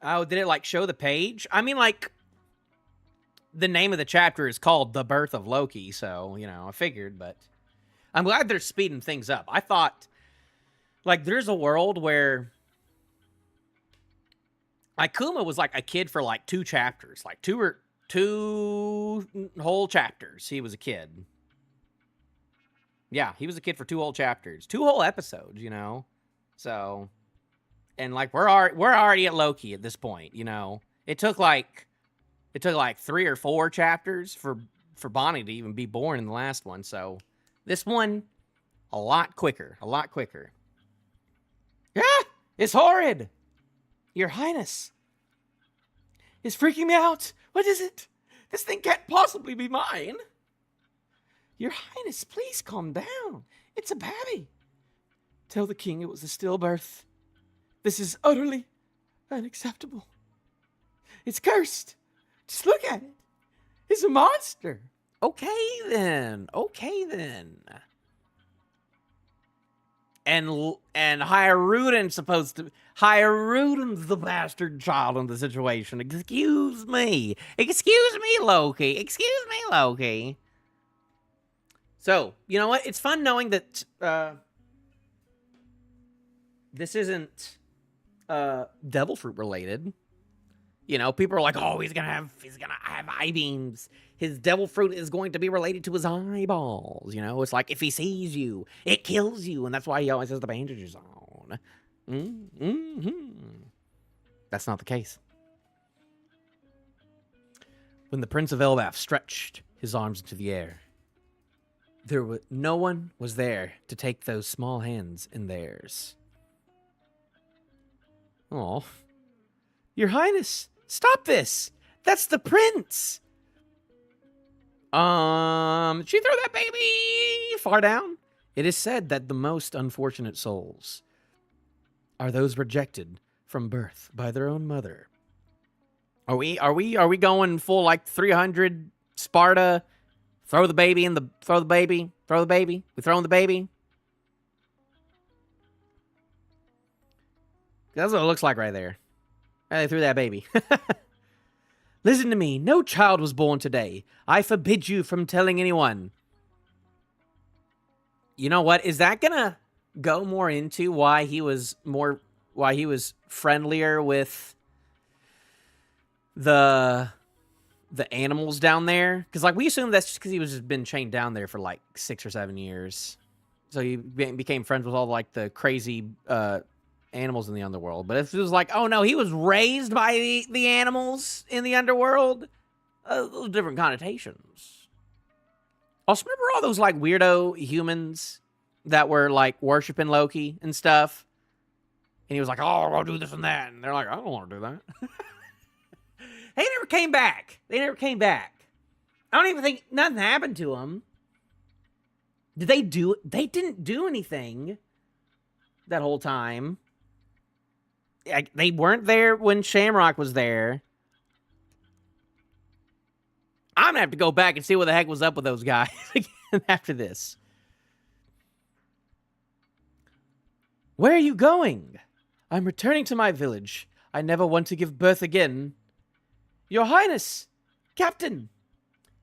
Oh, did it, like, show the page? I mean, like, the name of the chapter is called The Birth of Loki, so, you know, I figured, but I'm glad they're speeding things up. I thought, like, there's a world where Akuma was, like, a kid for, like, 2 chapters. Like, two whole chapters, he was a kid. Yeah, he was a kid for 2 whole chapters. 2 whole episodes, you know? So... And, like, we're already at Loki at this point, you know? It took like 3 or 4 chapters for Bonnie to even be born in the last one, so this one, a lot quicker. A lot quicker. Ah! It's horrid! Your Highness! It's freaking me out! What is it? This thing can't possibly be mine! Your Highness, please calm down. It's a baby. Tell the king it was a stillbirth. This is utterly unacceptable. It's cursed. Just look at it. It's a monster. Okay, then. Okay, then. And Hyaruden's the bastard child in the situation. Excuse me. Excuse me, Loki. Excuse me, Loki. So, you know what? It's fun knowing that this isn't devil fruit related. You know, people are like, oh, he's gonna have eye beams. His devil fruit is going to be related to his eyeballs. You know, it's like if he sees you, it kills you, and that's why he always has the bandages on. That's not the case. When the Prince of Elbaf stretched his arms into the air, no one was there to take those small hands in theirs. Oh, Your Highness, stop this! That's the prince! Did she throw that baby far down? It is said that the most unfortunate souls are those rejected from birth by their own mother. Are we going full like 300 Sparta? Throw the baby. We throwing the baby. That's what it looks like right there. They threw that baby. Listen to me. No child was born today. I forbid you from telling anyone. You know what? Is that gonna go more into why he was friendlier with the animals down there? Because like we assume that's just because he was just been chained down there for like 6 or 7 years. So he became friends with all like the crazy animals in the underworld. But if it was like, oh no, he was raised by the animals in the underworld, those different connotations. Also, remember all those like weirdo humans that were like worshiping Loki and stuff? And he was like, oh, I'll do this and that. And they're like, I don't want to do that. They never came back. I don't even think nothing happened to them. They didn't do anything that whole time. They weren't there when Shamrock was there. I'm going to have to go back and see what the heck was up with those guys again after this. Where are you going? I'm returning to my village. I never want to give birth again. Your Highness, Captain,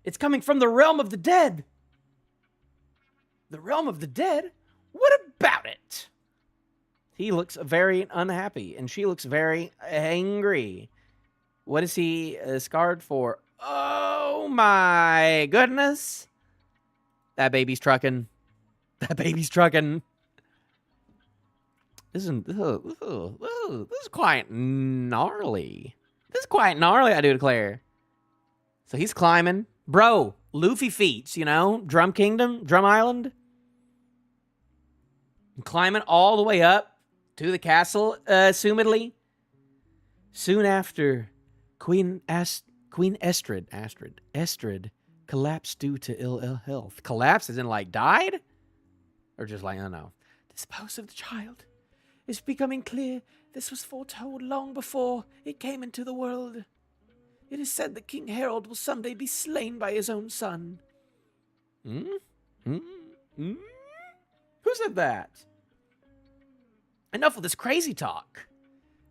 it's coming from the realm of the dead. The realm of the dead? What about it? He looks very unhappy, and she looks very angry. What is he scarred for? Oh my goodness. That baby's trucking. This is quite gnarly. I do declare. So he's climbing. Bro, Luffy feats, you know? Drum Kingdom, Drum Island. Climbing all the way up to the castle, assumedly. Soon after, Queen Estrid collapsed due to ill health. Collapsed as in, like, died? Or just like, I don't know. Dispose of the child. It's becoming clear this was foretold long before it came into the world. It is said that King Harald will someday be slain by his own son. Hmm? Hmm? Hmm? Who said that? Enough of this crazy talk.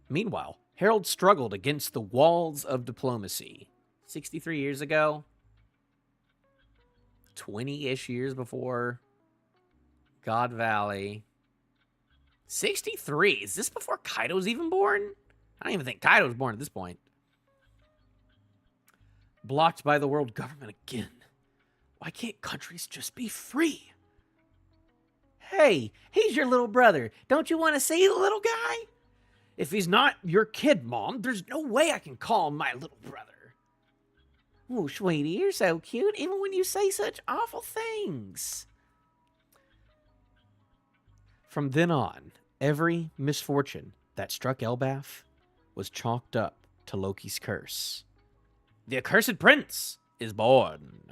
Meanwhile, Harald struggled against the walls of diplomacy. 63 years ago? 20-ish years before God Valley. 63? Is this before Kaido's even born? I don't even think Kaido's born at this point. Blocked by the world government again. Why can't countries just be free? Hey, he's your little brother. Don't you want to see the little guy? If he's not your kid, Mom, there's no way I can call him my little brother. Oh, sweetie, you're so cute, even when you say such awful things. From then on, every misfortune that struck Elbaf was chalked up to Loki's curse. The accursed prince is born.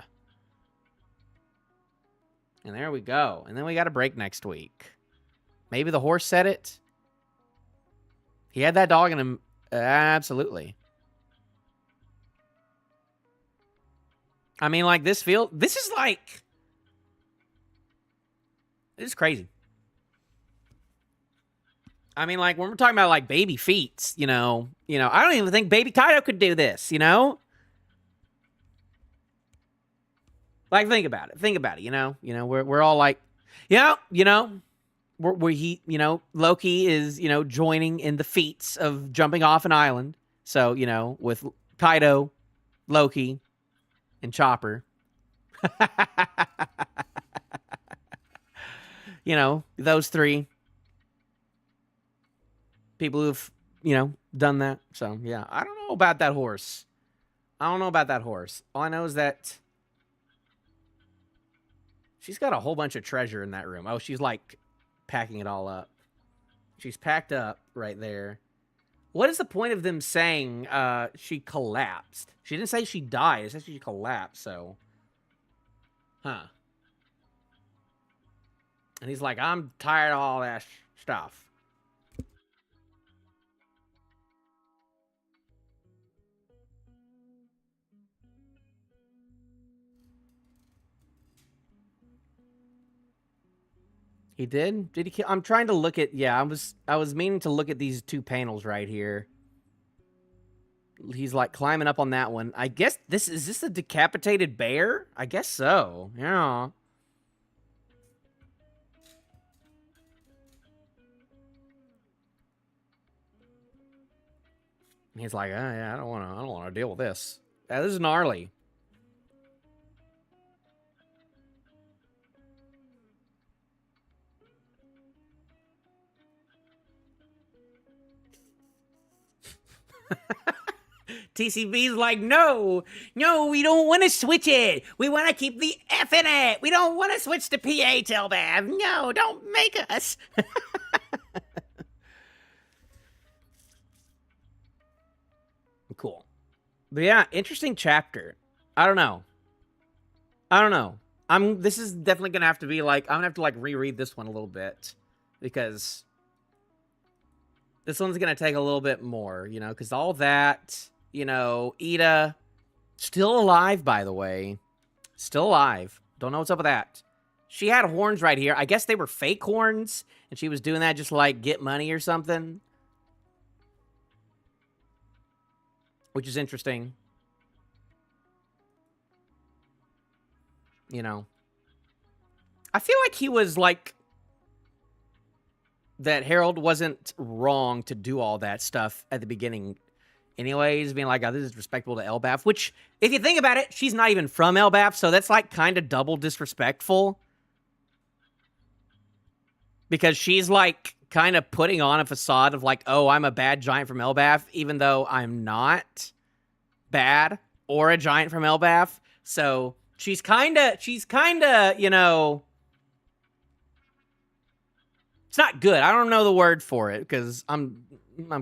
And there we go. And then we got a break next week. Maybe the horse said it. He had that dog in him. Absolutely. I mean, like, this is like... This is crazy. I mean, like, when we're talking about, like, baby feats, you know, I don't even think baby Kaido could do this, you know? Like, think about it, you know? We're all like, Loki is, joining in the feats of jumping off an island. So, with Kaido, Loki, and Chopper. Those three people who've, done that. So, yeah, I don't know about that horse. All I know is that she's got a whole bunch of treasure in that room. Oh, she's, like, packing it all up. She's packed up right there. What is the point of them saying she collapsed? She didn't say she died. It said she collapsed, so... Huh. And he's like, I'm tired of all that stuff. He did? Did he kill? I'm trying to look at... Yeah, I was meaning to look at these two panels right here. He's, like, climbing up on that one. I guess is this a decapitated bear? I guess so. Yeah. He's like, oh, yeah, I don't want to deal with this. Yeah, this is gnarly. TCB's like, no, we don't want to switch it. We want to keep the F in it. We don't want to switch to PA Elbaf. No, don't make us. Cool. But yeah, interesting chapter. I don't know. This is definitely gonna have to be like, I'm gonna have to like reread this one a little bit, because this one's gonna take a little bit more, because all that, Ida, still alive, by the way. Still alive. Don't know what's up with that. She had horns right here. I guess they were fake horns, and she was doing that just to, like, get money or something. Which is interesting. I feel like he was, like... that Harald wasn't wrong to do all that stuff at the beginning. Anyways, being like, oh, this is respectable to Elbaf. Which, if you think about it, she's not even from Elbaf, so that's, like, kind of double disrespectful. Because she's, like, kind of putting on a facade of, like, oh, I'm a bad giant from Elbaf, even though I'm not bad or a giant from Elbaf. So, she's kind of, it's not good. I don't know the word for it, because I'm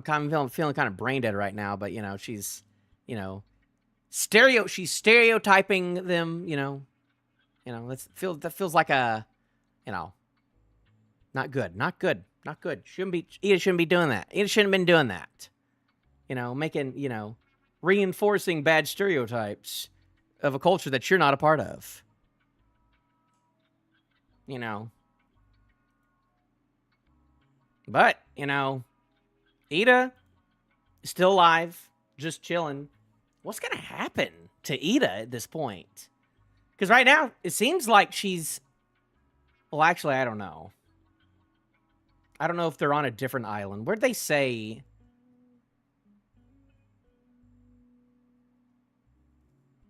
kind of feeling kind of brain dead right now, but, she's, she's stereotyping them, that feels like a, not good. Not good. Ida shouldn't be doing that. Ida shouldn't have been doing that. You know, making, you know, reinforcing bad stereotypes of a culture that you're not a part of. You know. But, you know, Ida is still alive, just chilling. What's going to happen to Ida at this point? Because right now, it seems like she's... Well, actually, I don't know. I don't know if they're on a different island. Where'd they say...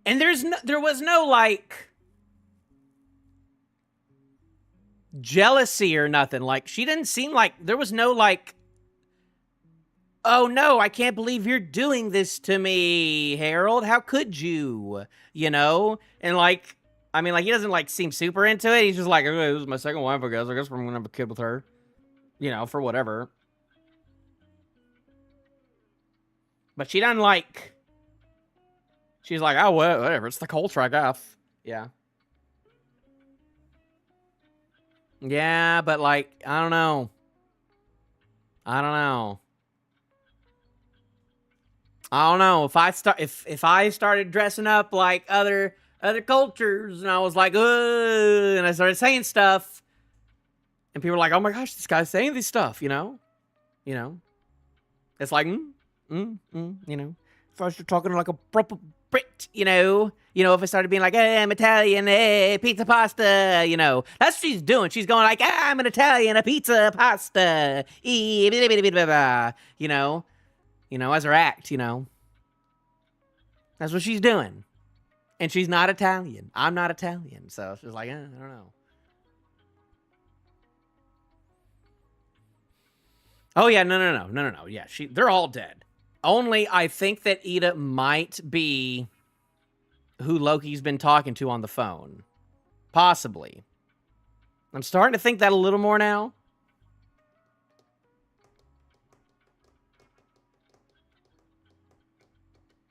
And there was no, like... jealousy or nothing. Like, she didn't seem like... There was no, like... Oh, no, I can't believe you're doing this to me, Harold. How could you? You know? And, like... I mean, like, he doesn't, like, seem super into it. He's just like, okay, this is my second wife, I guess. I guess I'm gonna have a kid with her. You know, for whatever. But she doesn't, like... She's like, oh, whatever. It's the culture, I guess. Yeah. Yeah, but, like, I don't know. I don't know. I don't know. If I started dressing up like other cultures, and I was like, and I started saying stuff, and people were like, oh my gosh, this guy's saying this stuff, you know? You know? It's like, you know? If I started talking like a proper Brit, you know? You know, if I started being like, hey, I'm Italian, hey, pizza, pasta, you know? That's what she's doing. She's going like, I'm an Italian, a pizza, pasta, you know? You know, as her act, you know? That's what she's doing. And she's not Italian. I'm not Italian. So she's like, I don't know. Oh, yeah, no. Yeah, they're all dead. Only I think that Ida might be who Loki's been talking to on the phone. Possibly. I'm starting to think that a little more now.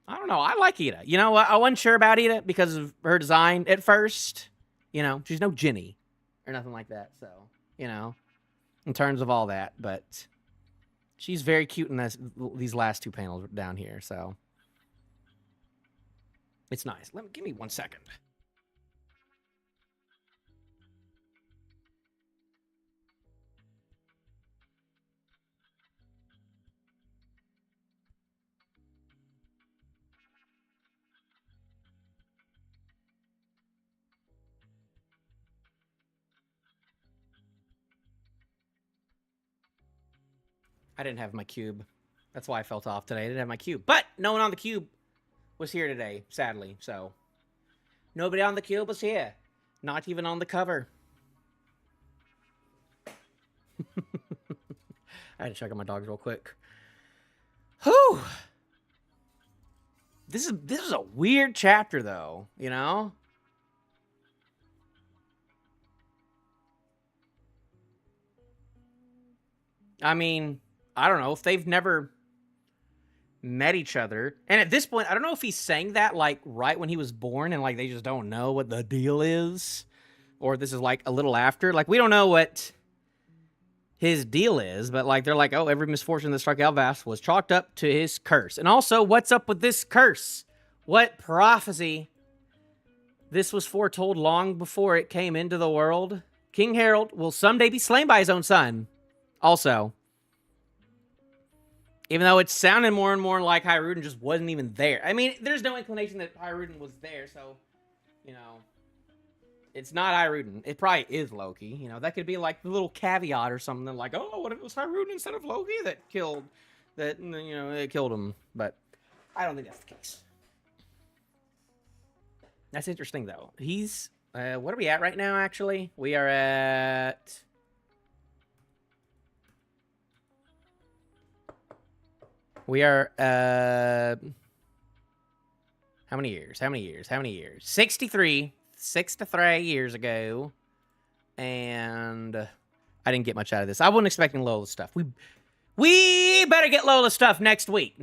I don't know. I like Ida. You know what? I wasn't sure about Ida because of her design at first. You know, she's no Ginny or nothing like that. So, you know, in terms of all that. But she's very cute in these last two panels down here. So it's nice. Give me 1 second. I didn't have my cube. That's why I felt off today. I didn't have my cube. But no one on the cube was here today, sadly. So nobody on the cube was here. Not even on the cover. I had to check on my dogs real quick. Whew. This is a weird chapter, though, you know? I mean, I don't know if they've never met each other. And at this point, I don't know if he's saying that, like, right when he was born and, like, they just don't know what the deal is. Or this is, like, a little after. Like, we don't know what his deal is, but, like, they're like, oh, every misfortune that struck Elbaf was chalked up to his curse. And also, what's up with this curse? What prophecy? This was foretold long before it came into the world. King Harold will someday be slain by his own son. Also, even though it's sounding more and more like Hyrule just wasn't even there. I mean, there's no inclination that Hyrule was there, so, you know, it's not Hyrule. It probably is Loki. You know, that could be like the little caveat or something like, oh, what if it was Hyrule instead of Loki that killed him? But I don't think that's the case. That's interesting, though. He's, what are we at right now, actually? We are at... We are, how many years? 63 years ago. And I didn't get much out of this. I wasn't expecting Lola's stuff. We better get Lola's stuff next week.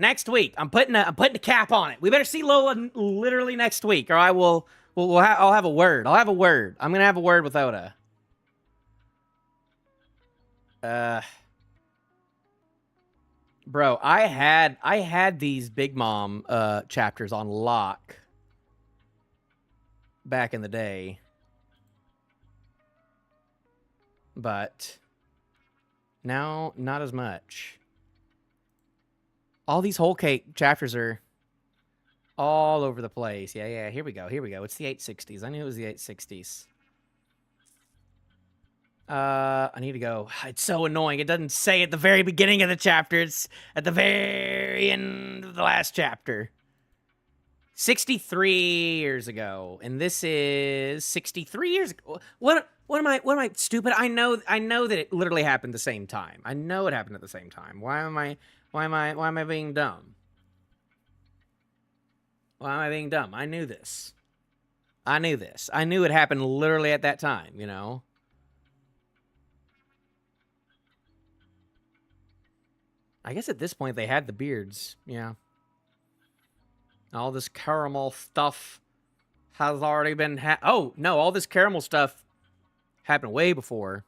I'm putting a cap on it. We better see Lola literally next week, or I'll have a word. I'm gonna have a word with Oda. Bro, I had these Big Mom chapters on lock back in the day. But now not as much. All these whole cake chapters are all over the place. Yeah, here we go. It's the 860s. I knew it was the 860s. I need to go. It's so annoying. It doesn't say at the very beginning of the chapter. It's at the very end of the last chapter. 63 years ago. And this is 63 years ago. What am I stupid? I know that it literally happened the same time. I know it happened at the same time. Why am I being dumb? Why am I being dumb? I knew this. I knew it happened literally at that time, you know? I guess at this point they had the beards, yeah. All this caramel stuff has already been oh, no, all this caramel stuff happened way before.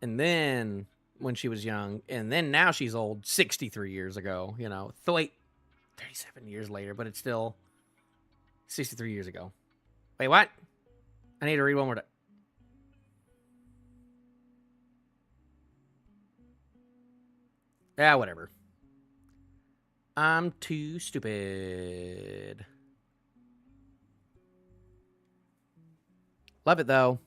And then when she was young, and then now she's old 63 years ago, you know. 37 years later, but it's still 63 years ago. Wait, what? I need to read one more time. Yeah, whatever. I'm too stupid. Love it, though.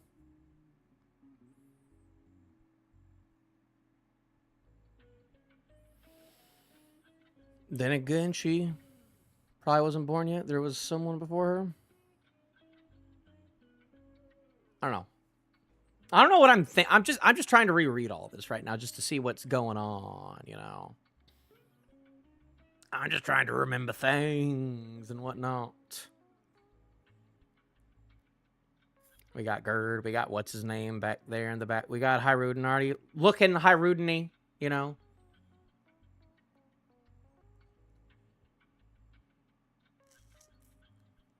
Then again, she probably wasn't born yet. There was someone before her. I don't know. I don't know what I'm thinking. I'm just trying to reread all of this right now just to see what's going on, you know. I'm just trying to remember things and whatnot. We got Gerd. We got what's his name back there in the back. We got Hyruden already looking Hyruden-y, you know.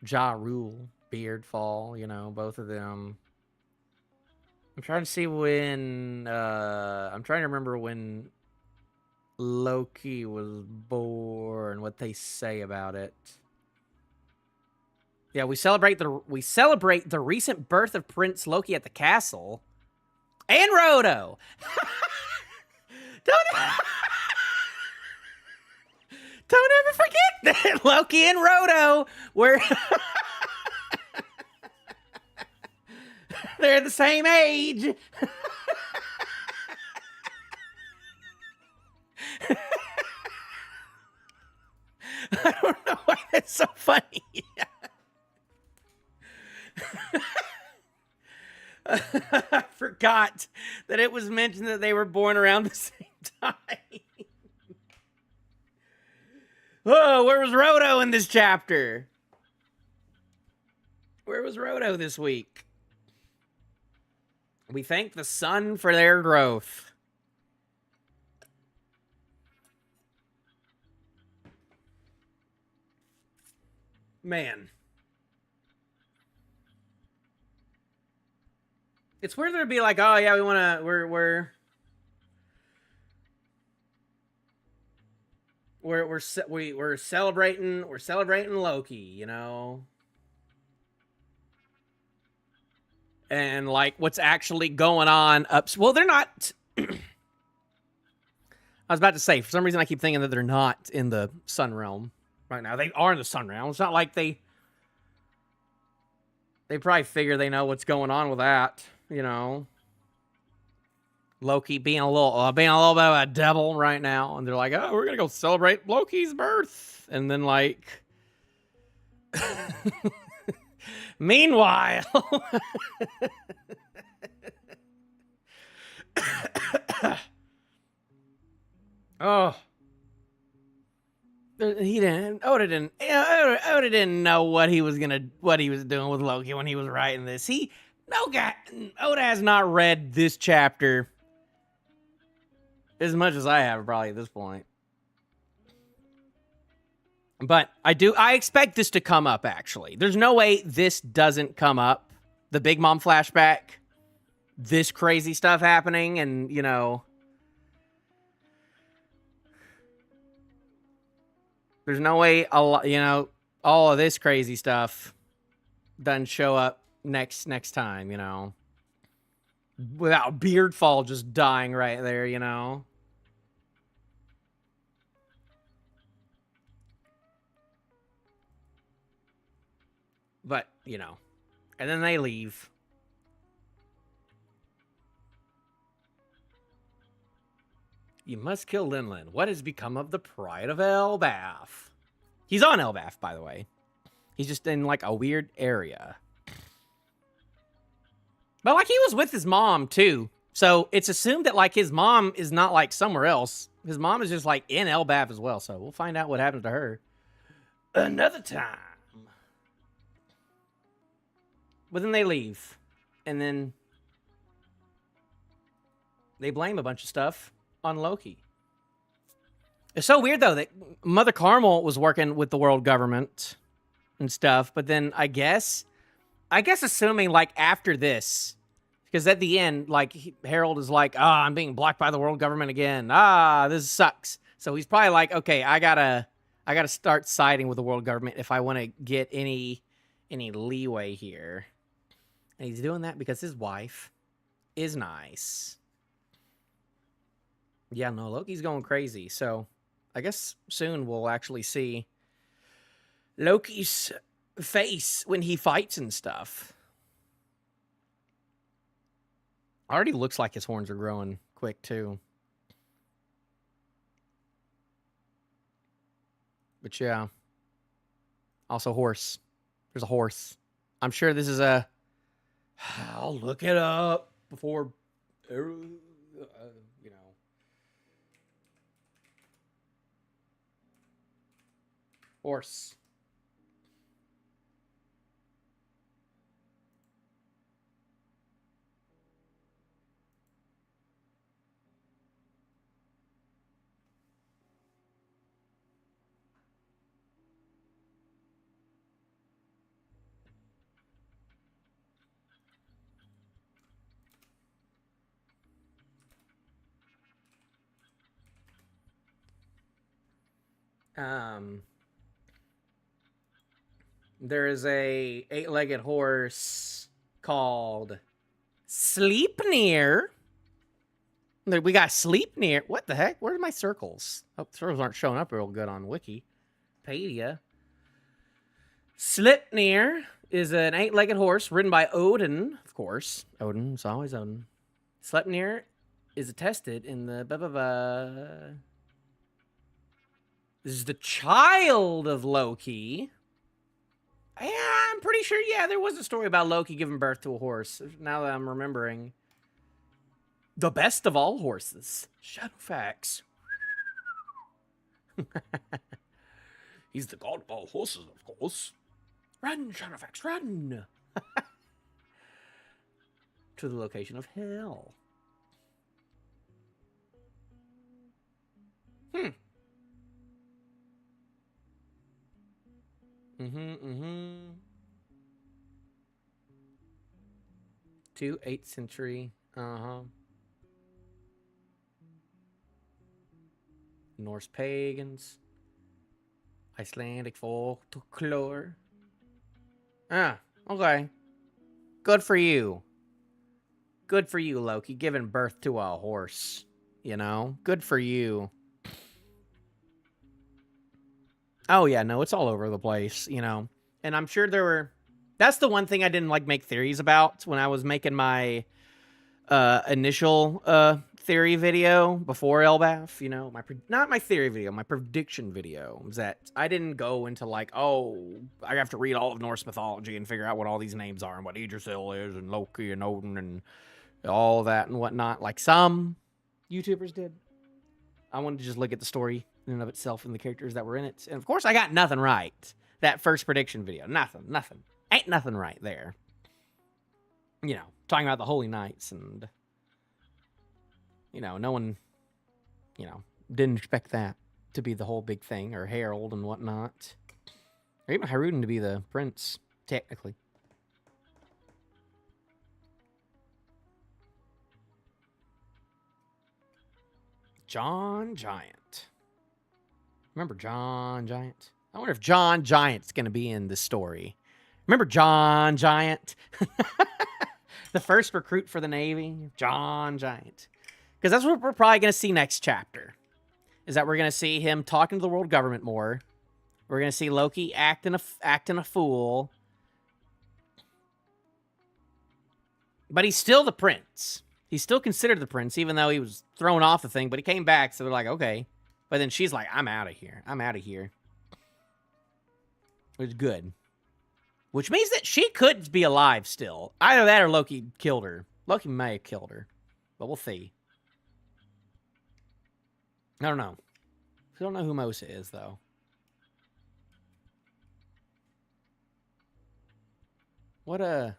Ja Rule, Beardfall, you know, both of them. I'm trying to see when, I'm trying to remember when Loki was born, what they say about it. Yeah, we celebrate the recent birth of Prince Loki at the castle. And Roto! Don't ever forget that Loki and Roto were... They're the same age. I don't know why that's so funny. I forgot that it was mentioned that they were born around the same time. Oh, where was Roto in this chapter? Where was Roto this week? We thank the sun for their growth. Man. It's weird to be like, oh yeah, we're celebrating Loki, you know. And like what's actually going on well, they're not I was about to say, for some reason I keep thinking that they're not in the Sun Realm right now. They are in the Sun Realm. It's not like they probably figure they know what's going on with that, you know. Loki being a little bit of a devil right now, and they're like, oh, we're gonna go celebrate Loki's birth, and then like meanwhile oh, Oda didn't know what he was doing with Loki when he was writing this. Oda has not read this chapter as much as I have probably at this point. But I expect this to come up, actually. There's no way this doesn't come up. The Big Mom flashback, this crazy stuff happening, and, you know, There's no way all of this crazy stuff doesn't show up next time, without Beardfall just dying right there. But, and then they leave. You must kill Linlin. What has become of the pride of Elbaf? He's on Elbaf, by the way. He's just in, like, a weird area. But, like, he was with his mom, too. So, it's assumed that, like, his mom is not, like, somewhere else. His mom is just, like, in Elbaf as well. So, we'll find out what happens to her another time. But then they leave. And then they blame a bunch of stuff on Loki. It's so weird, though, that Mother Carmel was working with the world government and stuff. But then I guess assuming, like, after this, because at the end, like, Harold is like, I'm being blocked by the world government again. This sucks. So he's probably like, okay, I gotta start siding with the world government if I want to get any leeway here. And he's doing that because his wife is nice. Yeah, no, Loki's going crazy. So I guess soon we'll actually see Loki's face when he fights and stuff. Already looks like his horns are growing quick, too. But yeah. Also horse. There's a horse. I'm sure this is a... I'll look it up before... Horse. There is a 8-legged horse called Sleipnir. We got Sleipnir. What the heck? Where are my circles? Oh, circles aren't showing up real good on Wikipedia. Sleipnir is an 8-legged horse ridden by Odin, of course. Odin, it's always Odin. Sleipnir is attested in the... This is the child of Loki. Yeah, I'm pretty sure, there was a story about Loki giving birth to a horse. Now that I'm remembering. The best of all horses. Shadowfax. He's the god of all horses, of course. Run, Shadowfax, run! To the location of hell. To 8th century. Norse pagans. Icelandic folklore. Okay. Good for you. Good for you, Loki, giving birth to a horse. Good for you. Oh, yeah, no, it's all over the place, And I'm sure there were... That's the one thing I didn't, make theories about when I was making my initial theory video before Elbaf, not my theory video, my prediction video, was that I didn't go into, I have to read all of Norse mythology and figure out what all these names are and what Yggdrasil is and Loki and Odin and all that and whatnot, like some YouTubers did. I wanted to just look at the story in and of itself and the characters that were in it. And of course, I got nothing right. That first prediction video. Nothing. Ain't nothing right there. Talking about the Holy Knights and, no one, didn't expect that to be the whole big thing, or Harold and whatnot. Or even Haruden to be the prince, technically. John Giant. Remember John Giant? I wonder if John Giant's going to be in this story. Remember John Giant? The first recruit for the Navy? John Giant. Because that's what we're probably going to see next chapter. Is that we're going to see him talking to the world government more. We're going to see Loki acting a fool. But he's still the prince. He's still considered the prince, even though he was thrown off the thing. But he came back, so they're like, okay. But then she's like, I'm out of here. I'm out of here. Which is good. Which means that she could be alive still. Either that or Loki killed her. Loki may have killed her. But we'll see. I don't know. I don't know who Mosa is, though. What a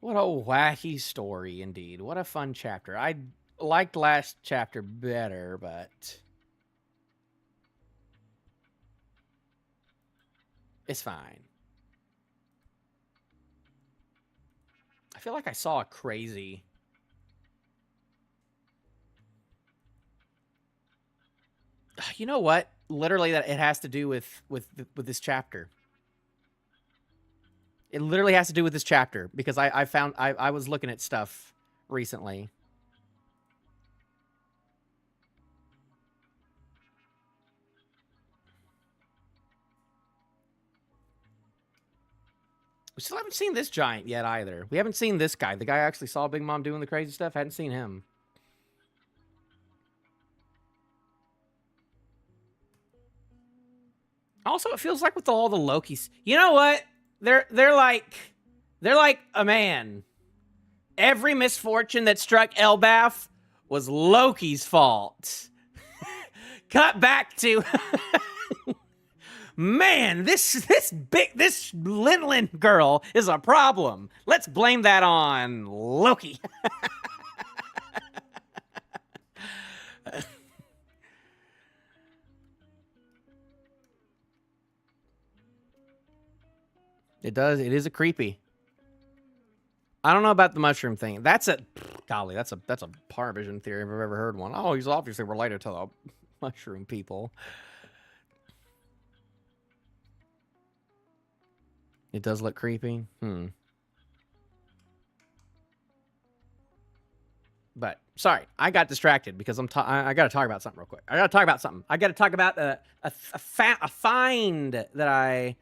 wacky story, indeed. What a fun chapter. I liked last chapter better, but it's fine. I feel like I saw a crazy... You know what? Literally, that it has to do with this chapter. It literally has to do with this chapter because I was looking at stuff recently. We still haven't seen this giant yet either. We haven't seen this guy. The guy actually saw Big Mom doing the crazy stuff. Hadn't seen him. Also, it feels like with all the Lokis, you know what? They're like a man. Every misfortune that struck Elbaf was Loki's fault. Cut back to man, this Linlin girl is a problem. Let's blame that on Loki. It does. It is a creepy. I don't know about the mushroom thing. That's a golly. That's a Parvision theory if I've ever heard one. Oh, he's obviously related to the mushroom people. It does look creepy. But sorry, I got distracted because I got to talk about something real quick. I got to talk about something. I got to talk about a find that I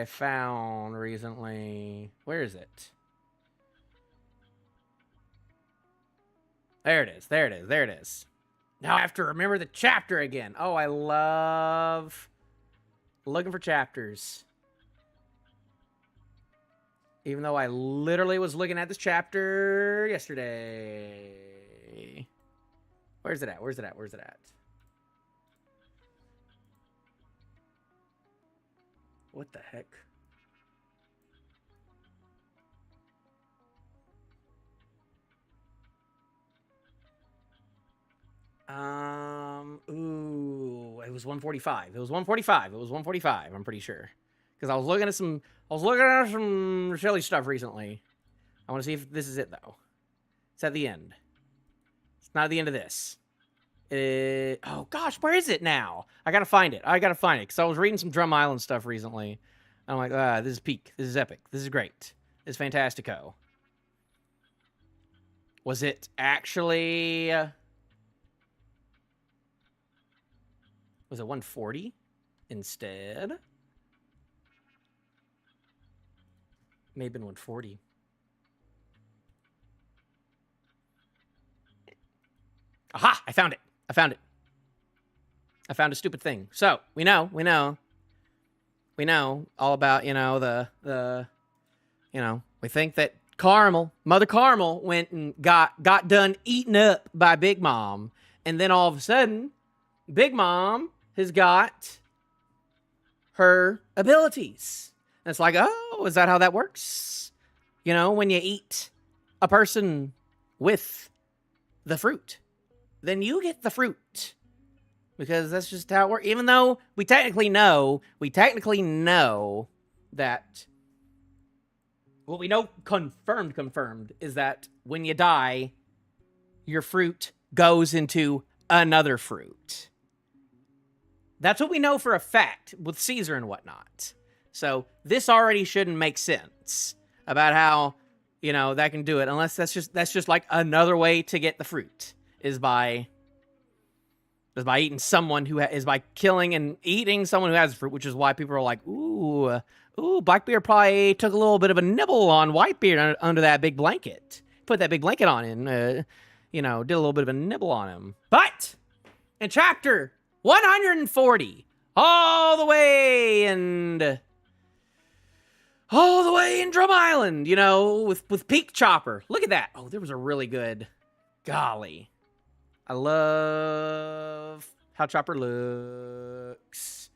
found recently. Where is it? There it is. There it is. There it is. Now I have to remember the chapter again. Oh, I love looking for chapters. Even though I literally was looking at this chapter yesterday. Where's it at? Where's it at? Where's it at? What the heck? Ooh, it was 145. It was 145. It was 145. I'm pretty sure. Because I was looking at some Shelley stuff recently. I want to see if this is it, though. It's at the end. It's not at the end of this. Oh, gosh, where is it now? I gotta find it. Because I was reading some Drum Island stuff recently. I'm like, this is peak. This is epic. This is great. This is fantastico. Was it actually... was it 140 instead? May have been 140. Aha! I found it. I found a stupid thing. So we know all about, we think that Mother Carmel went and got done eaten up by Big Mom. And then all of a sudden, Big Mom has got her abilities. And it's like, oh, is that how that works? When you eat a person with the fruit, then you get the fruit. Because that's just how it works. Even though we technically know that what we know confirmed is that when you die, your fruit goes into another fruit. That's what we know for a fact with Caesar and whatnot. So this already shouldn't make sense about how, you know, that can do it, unless that's just like another way to get the fruit is by eating someone who is by killing and eating someone who has fruit, which is why people are like, ooh, Blackbeard probably took a little bit of a nibble on Whitebeard under that big blanket. Put that big blanket on him, you know, did a little bit of a nibble on him. But in chapter 140, all the way in Drum Island, you know, with Peak Chopper. Look at that. Oh, there was a really good, golly. I love how Chopper looks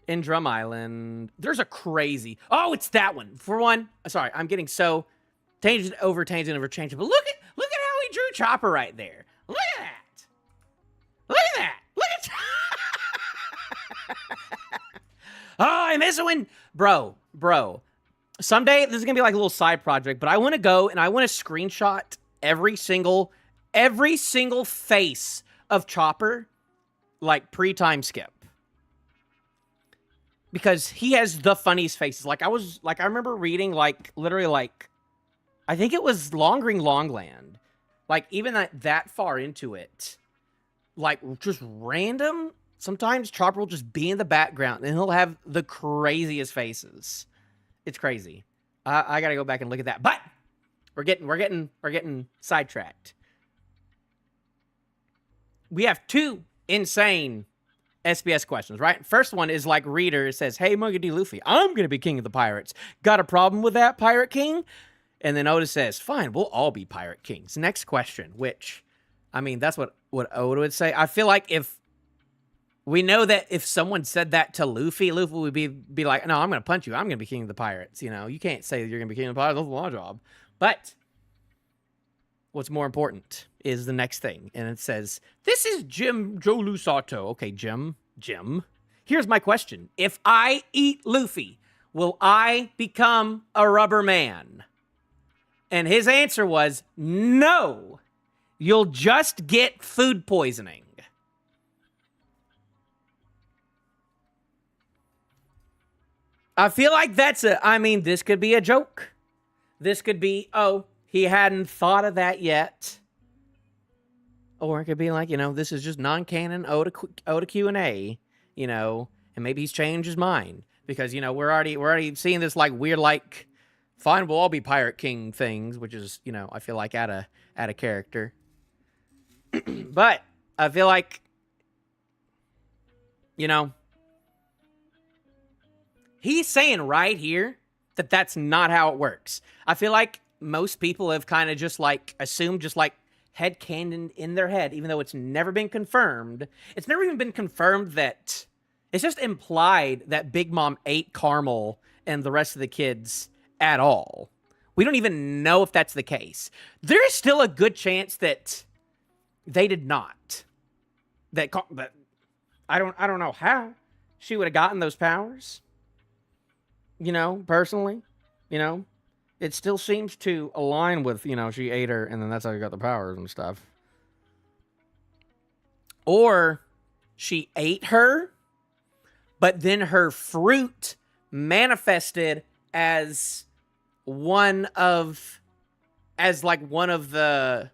in Drum Island. There's a crazy, oh, it's that one. For one, sorry, I'm getting so tangent over tangent. But look at how he drew Chopper right there. Look at that. Look at that. Look at oh, I miss it when bro. Someday this is gonna be like a little side project, but I want to go and I want to screenshot every single face of Chopper, like pre-time skip, because he has the funniest faces. Like I remember reading like literally like I think it was Longring Longland, like even that far into it, like just random. Sometimes Chopper will just be in the background and he'll have the craziest faces. It's crazy. I gotta go back and look at that. But we're getting sidetracked. We have two insane SBS questions, right? First one is like Reader says, "Hey, Monkey D. Luffy, I'm gonna be king of the pirates. Got a problem with that, Pirate King?" And then Oda says, "Fine, we'll all be Pirate Kings." Next question, which, I mean, that's what Oda would say. I feel like if we know that if someone said that to Luffy would be like, "No, I'm going to punch you. I'm going to be king of the pirates." You know, you can't say that you're going to be king of the pirates. That's my job. But what's more important is the next thing. And it says, "This is Jim Joe Lusato." Okay, Jim. Here's my question. If I eat Luffy, will I become a rubber man? And his answer was, no. You'll just get food poisoning. I feel like this could be a joke. This could be, oh, he hadn't thought of that yet. Or it could be like, you know, this is just non-canon Oda Q&A, you know, and maybe he's changed his mind. Because, you know, we're already seeing this like weird, like, fine, we'll all be Pirate King things, which is, you know, I feel like out of character. But I feel like, you know, he's saying right here that that's not how it works. I feel like most people have kind of just like assumed, just like headcanon in their head, even though it's never been confirmed. It's never even been confirmed that it's just implied that Big Mom ate Caramel and the rest of the kids at all. We don't even know if that's the case. There is still a good chance that they did not. But I don't know how she would have gotten those powers. You know, personally, you know, it still seems to align with, you know, she ate her and then that's how you got the powers and stuff. Or she ate her, but then her fruit manifested as one of the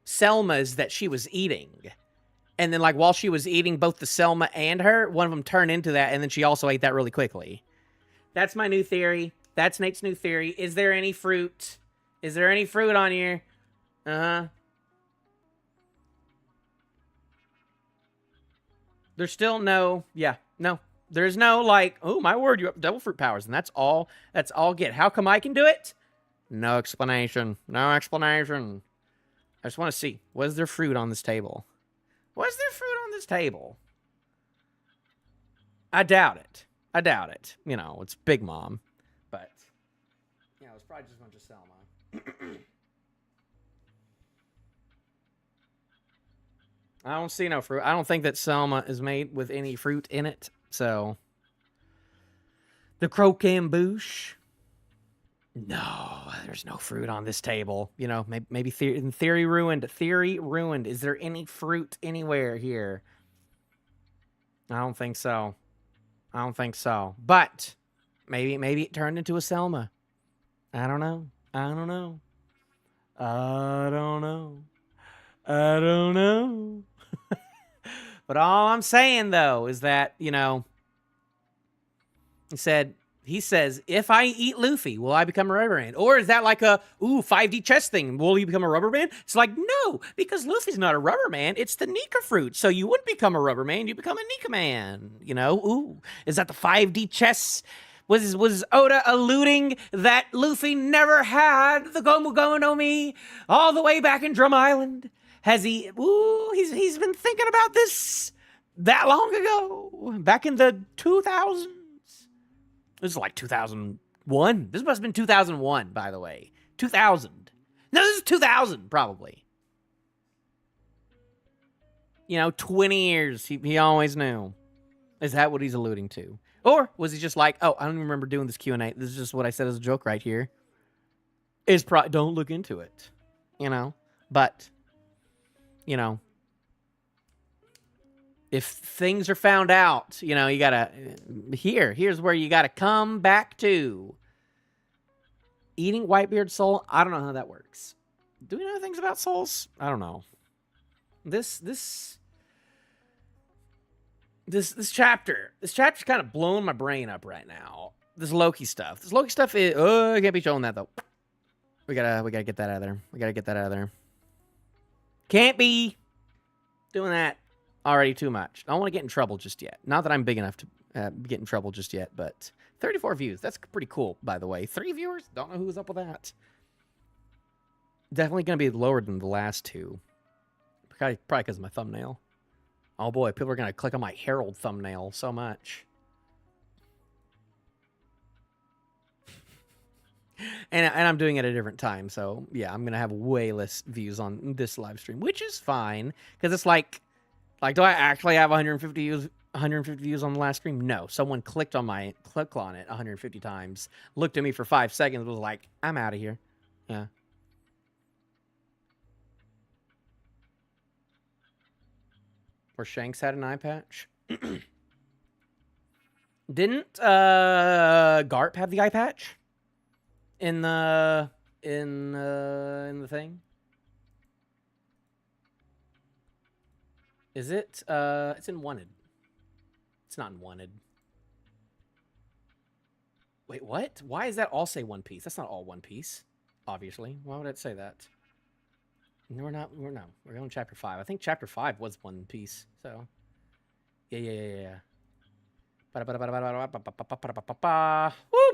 Selmas that she was eating. And then like while she was eating both the Selma and her, one of them turned into that, and then she also ate that really quickly. That's my new theory. That's Nate's new theory. Is there any fruit? Is there any fruit on here? Uh-huh. There's still no, no. There's no like, oh my word, you have devil fruit powers, and that's all get. How come I can do it? No explanation. No explanation. I just want to see. Was there fruit on this table? Was there fruit on this table? I doubt it. You know, it's Big Mom. But, you know, it's probably just a bunch of Selma. I don't see no fruit. I don't think that Selma is made with any fruit in it. So, the croquembouche. No, there's no fruit on this table. You know, maybe theory ruined. Theory ruined. Is there any fruit anywhere here? I don't think so. I don't think so. But maybe it turned into a Selma. I don't know. I don't know. I don't know. I don't know. But all I'm saying though is that, you know, he says, if I eat Luffy, will I become a rubber band? Or is that like a 5D chess thing? Will you become a rubber band? It's like, no, because Luffy's not a rubber man. It's the Nika fruit. So you wouldn't become a rubber man. You become a Nika man. You know, is that the 5D chess? Was Oda alluding that Luffy never had the Gomu Gomu no Mi all the way back in Drum Island? Has he? He's been thinking about this that long ago, back in the 2000s. This is like 2001. This must have been 2001, by the way. 2000. No, this is 2000, probably. You know, 20 years. He always knew. Is that what he's alluding to? Or was he just like, oh, I don't even remember doing this Q&A. This is just what I said as a joke right here. Don't look into it. You know? But, you know, if things are found out, you know, you gotta, here's where you gotta come back to. Eating Whitebeard soul, I don't know how that works. Do we know things about souls? I don't know. This chapter's kind of blowing my brain up right now. This Loki stuff is, I can't be showing that though. We gotta get that out of there. Can't be doing that already too much. I don't want to get in trouble just yet. Not that I'm big enough to get in trouble just yet, but 34 views. That's pretty cool, by the way. 3 viewers? Don't know who was up with that. Definitely going to be lower than the last 2. Probably because of my thumbnail. Oh boy, people are going to click on my Harald thumbnail so much. And I'm doing it at a different time, so yeah, I'm going to have way less views on this live stream, which is fine, because it's like, do I actually have 150 views on the last stream? No. Someone clicked on it 150 times, looked at me for 5 seconds, was like, I'm out of here. Yeah. Or Shanks had an eye patch. Didn't Garp have the eye patch in the thing? Is it? It's in Wanted. It's not in Wanted. Wait, what? Why does that all say One Piece? That's not all One Piece, obviously. Why would it say that? We're going chapter 5. I think chapter 5 was One Piece, so. Yeah. Oh,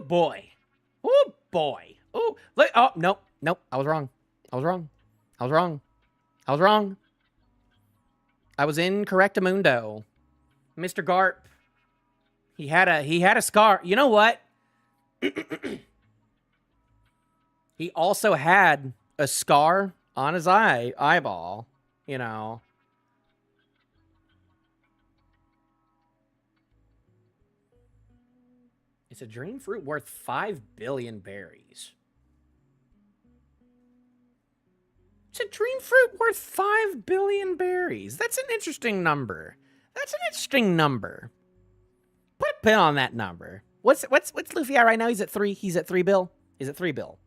boy. Oh, boy. Oh, nope. I was wrong. I was incorrect, Amundo. Mr. Garp. He had a scar. You know what? He also had a scar on his eyeball, you know. It's a dream fruit worth 5 billion berries. It's a dream fruit worth 5 billion berries. That's an interesting number. Put a pin on that number. What's Luffy at right now? He's at 3 bill. He's at 3 bill.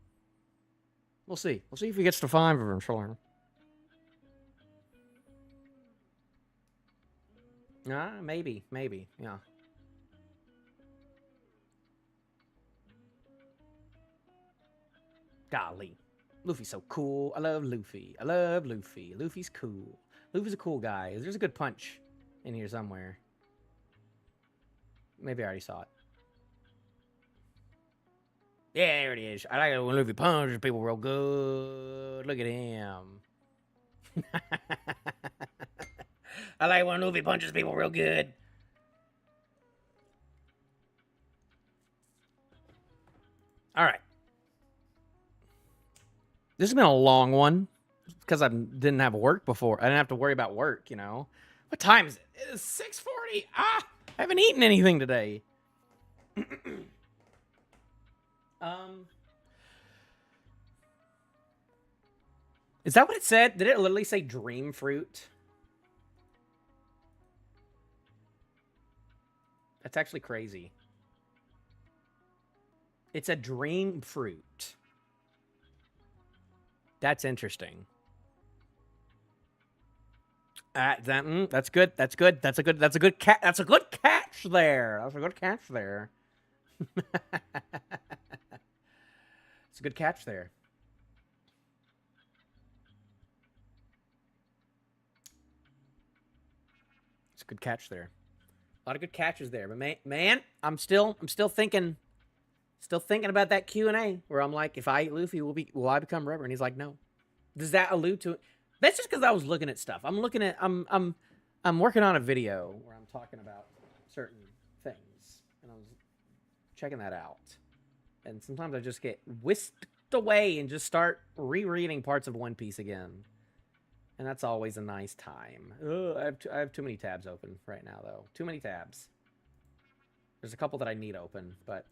We'll see. We'll see if he gets to 5 eventually. Maybe. Yeah. Golly. Luffy's so cool. I love Luffy. Luffy's cool. Luffy's a cool guy. There's a good punch in here somewhere. Maybe I already saw it. Yeah, there it is. I like it when Luffy punches people real good. Look at him. I like when Luffy punches people real good. All right. This has been a long one because I didn't have work before. I didn't have to worry about work, you know. What time is it? It is 6:40. I haven't eaten anything today. Is that what it said? Did it literally say dream fruit? That's actually crazy. It's a dream fruit. That's interesting. That's good. That's good. That's a good. That's a good catch. That's a good catch there. That's a good catch there. It's a good catch there. It's a good catch there. A lot of good catches there. But man, I'm still thinking about that Q&A where I'm like, if I eat Luffy, will I become Rubber? And he's like, no. Does that allude to it? That's just because I was looking at stuff. I'm working on a video where I'm talking about certain things, and I was checking that out. And sometimes I just get whisked away and just start rereading parts of One Piece again, and that's always a nice time. Ugh, I have too many tabs open right now, though. Too many tabs. There's a couple that I need open, but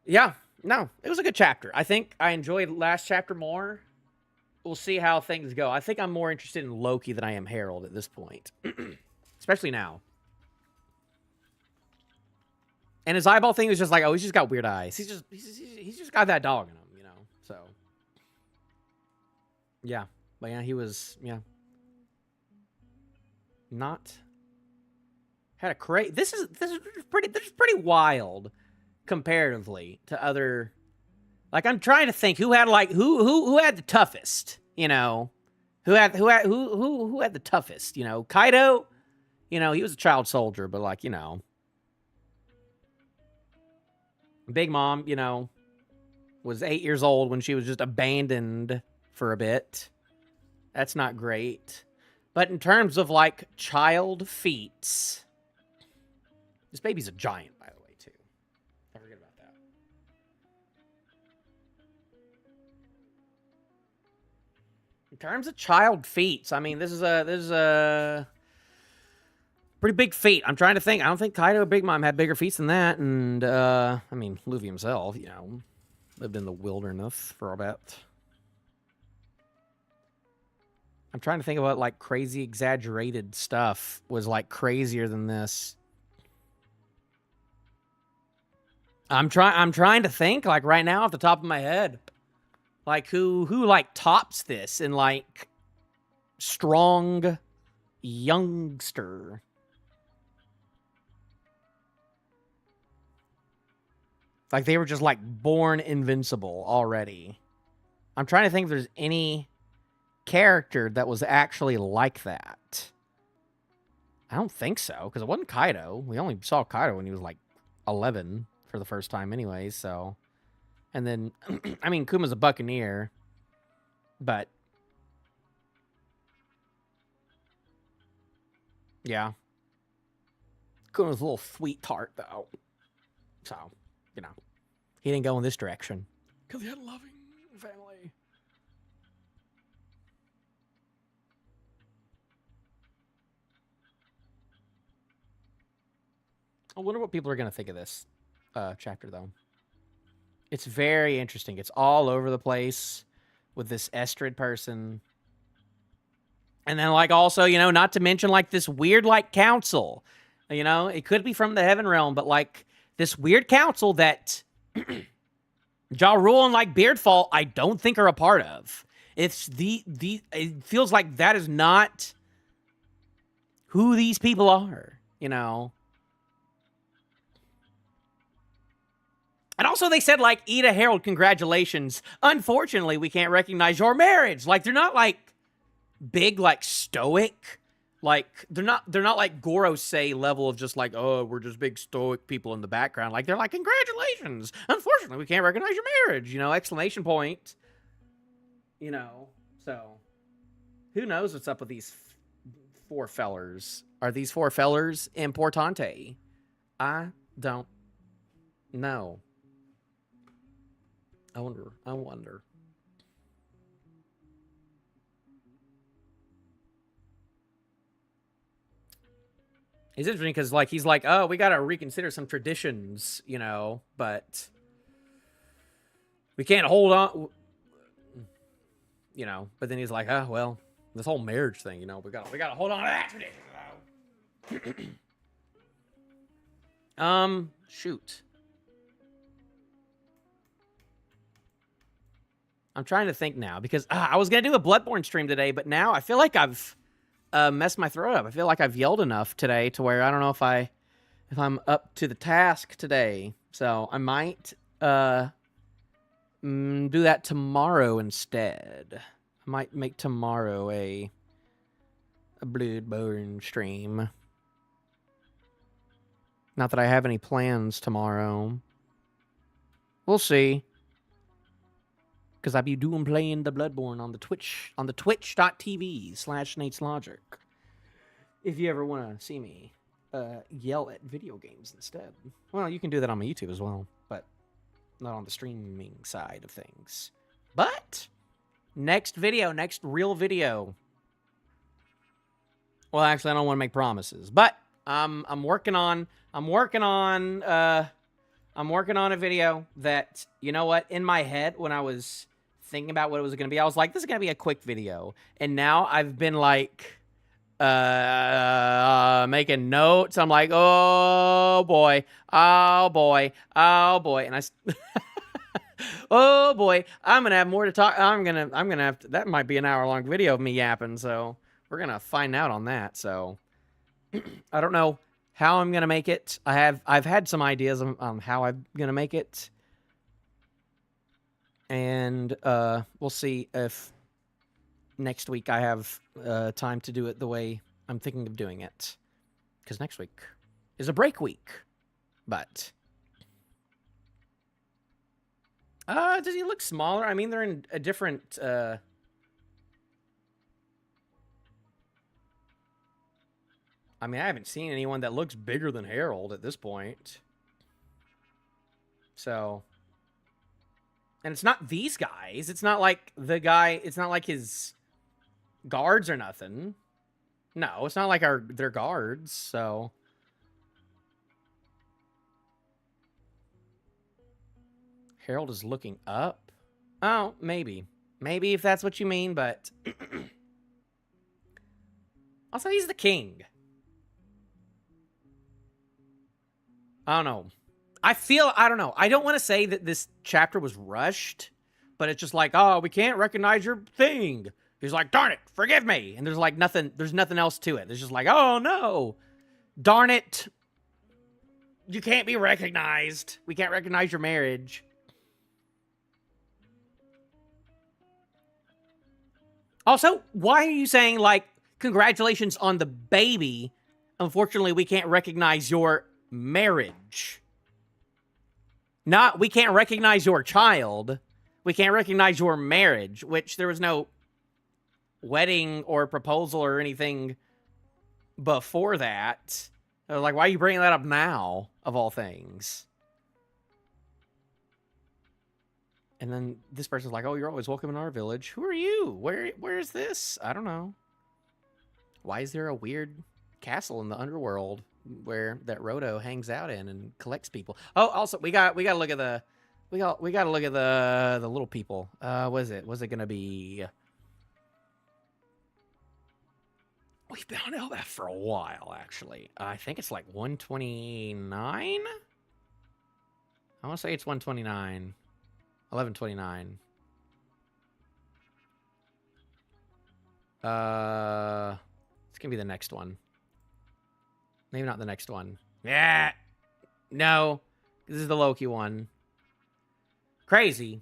yeah. No, it was a good chapter. I think I enjoyed last chapter more. We'll see how things go. I think I'm more interested in Loki than I am Harald at this point. Especially now. And his eyeball thing was just like, oh, he's just got weird eyes. He's just got that dog in him, you know? So. Yeah. But yeah, he was, yeah. Not. Had a crazy. This is pretty wild. Comparatively to other, like, I'm trying to think who had who had the toughest, you know, who had the toughest, you know. Kaido, you know, he was a child soldier, but like, you know, Big Mom, you know, was 8 years old when she was just abandoned for a bit. That's not great. But in terms of like child feats, this baby's a giant, by the way. In terms of child feats, I mean, this is a pretty big feat. I'm trying to think. I don't think Kaido or Big Mom had bigger feats than that. And, I mean, Luffy himself, you know, lived in the wilderness for a bit. I'm trying to think about, like, crazy exaggerated stuff was, like, crazier than this. I'm trying to think, like, right now off the top of my head. Like, who like, tops this in, like, strong youngster? Like, they were just, like, born invincible already. I'm trying to think if there's any character that was actually like that. I don't think so, because it wasn't Kaido. We only saw Kaido when he was, like, 11 for the first time anyway, so... And then, I mean, Kuma's a buccaneer, but yeah. Kuma's a little sweet tart, though. So, you know, he didn't go in this direction. Because he had a loving family. I wonder what people are going to think of this chapter, though. It's very interesting. It's all over the place with this Estrid person. And then, like, also, you know, not to mention, like, this weird, like, council. You know, it could be from the Heaven Realm, but, like, this weird council that Ja Rule and, like, Beardfall, I don't think are a part of. It's it feels like that is not who these people are, you know. And also they said, like, Ida Harold, congratulations. Unfortunately, we can't recognize your marriage. Like, they're not, like, big, like, stoic. Like, they're not like Gorosei level of just like, oh, we're just big stoic people in the background. Like, they're like, congratulations. Unfortunately, we can't recognize your marriage. You know, exclamation point. You know, so who knows what's up with these four fellers? Are these four fellers importante? I don't know. I wonder. It's interesting because, like, he's like, oh, we got to reconsider some traditions, you know, but we can't hold on, you know. But then he's like, oh, well, this whole marriage thing, you know, we got to hold on to that tradition, though. Shoot. I'm trying to think now because I was gonna do a Bloodborne stream today, but now I feel like I've messed my throat up. I feel like I've yelled enough today to where I don't know if I'm up to the task today. So I might do that tomorrow instead. I might make tomorrow a Bloodborne stream. Not that I have any plans tomorrow. We'll see. Because I be playing the Bloodborne on the Twitch, on the twitch.tv/NatesLogic. If you ever want to see me yell at video games instead. Well, you can do that on my YouTube as well, but not on the streaming side of things. But next real video. Well, actually, I don't want to make promises, but I'm working on a video that, you know what, in my head when I was thinking about what it was going to be, I was like, this is going to be a quick video. And now I've been like making notes. I'm like, oh boy. And oh boy, I'm going to have more to talk. I'm going to have to, that might be an hour-long video of me yapping. So we're going to find out on that. So I don't know how I'm going to make it. I've had some ideas on how I'm going to make it. And we'll see if next week I have time to do it the way I'm thinking of doing it. Because next week is a break week. But does he look smaller? I mean, they're in a different I mean, I haven't seen anyone that looks bigger than Harald at this point. So, and it's not these guys. It's not like the guy, it's not like his guards or nothing. No, it's not like their guards, so. Harald is looking up? Oh, maybe. Maybe if that's what you mean, but also he's the king. I don't know. I don't know. I don't want to say that this chapter was rushed, but it's just like, oh, we can't recognize your thing. He's like, darn it, forgive me. And there's like nothing else to it. It's just like, oh no, darn it. You can't be recognized. We can't recognize your marriage. Also, why are you saying like, congratulations on the baby? Unfortunately, we can't recognize your marriage. Not, we can't recognize your child. We can't recognize your marriage, which there was no wedding or proposal or anything before that. I was like, why are you bringing that up now, of all things? And then this person's like, oh, you're always welcome in our village. Who are you? Where is this? I don't know. Why is there a weird castle in the underworld where that Roto hangs out in and collects people? Oh, also we got to look at the we got to look at the little people. Was it gonna be? We've been on Elbaf for a while, actually. I think it's like 129. I want to say it's 129, 1129. It's gonna be the next one. Maybe not the next one. Yeah. No. This is the Loki one. Crazy.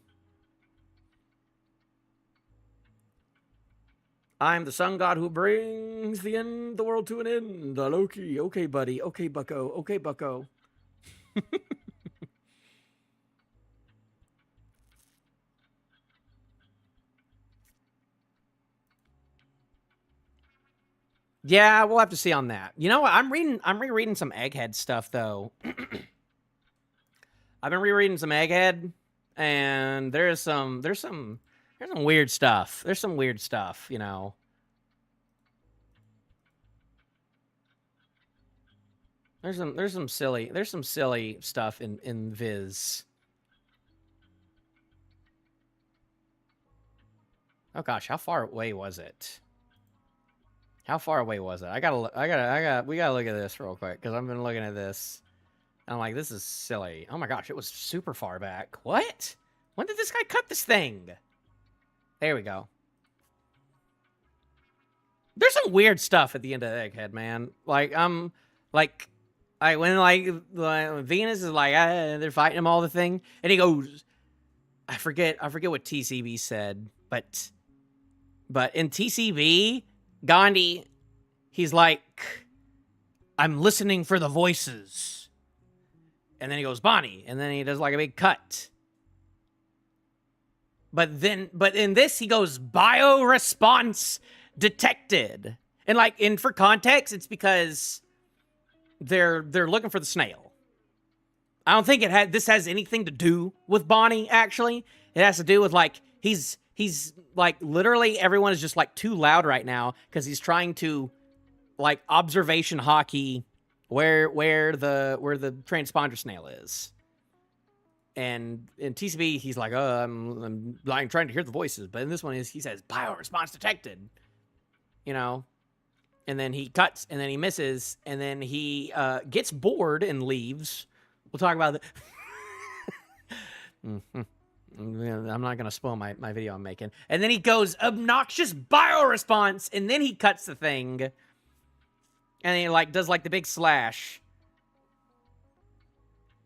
I'm the sun god who brings the world to an end. Loki. Okay, buddy. Okay, bucko. Okay, bucko. Yeah, we'll have to see on that. You know what? I'm rereading some Egghead stuff though. I've been rereading some Egghead, and there's some weird stuff. There's some weird stuff, you know. There's some silly stuff in Viz. Oh gosh, how far away was it? How far away was it? We gotta look at this real quick because I've been looking at this. And I'm like, this is silly. Oh my gosh, it was super far back. What? When did this guy cut this thing? There we go. There's some weird stuff at the end of Egghead, man. Like, when Venus is like, they're fighting him all the thing, and he goes, I forget what TCB said, but in TCB, Gandhi, he's like, I'm listening for the voices, and then he goes Bonnie, and then he does like a big cut. But in this, he goes bioresponse detected. And for context, it's because they're looking for the snail. I don't think this has anything to do with Bonnie, actually. It has to do with he's like literally everyone is just like too loud right now because he's trying to like observation hockey where the transponder snail is. And in TCB, he's like, I'm trying to hear the voices. But in this one, he says, bioresponse detected. You know? And then he cuts, and then he misses, and then he gets bored and leaves. We'll talk about it. I'm not going to spoil my video I'm making. And then he goes, obnoxious bioresponse, and then he cuts the thing. And he does the big slash.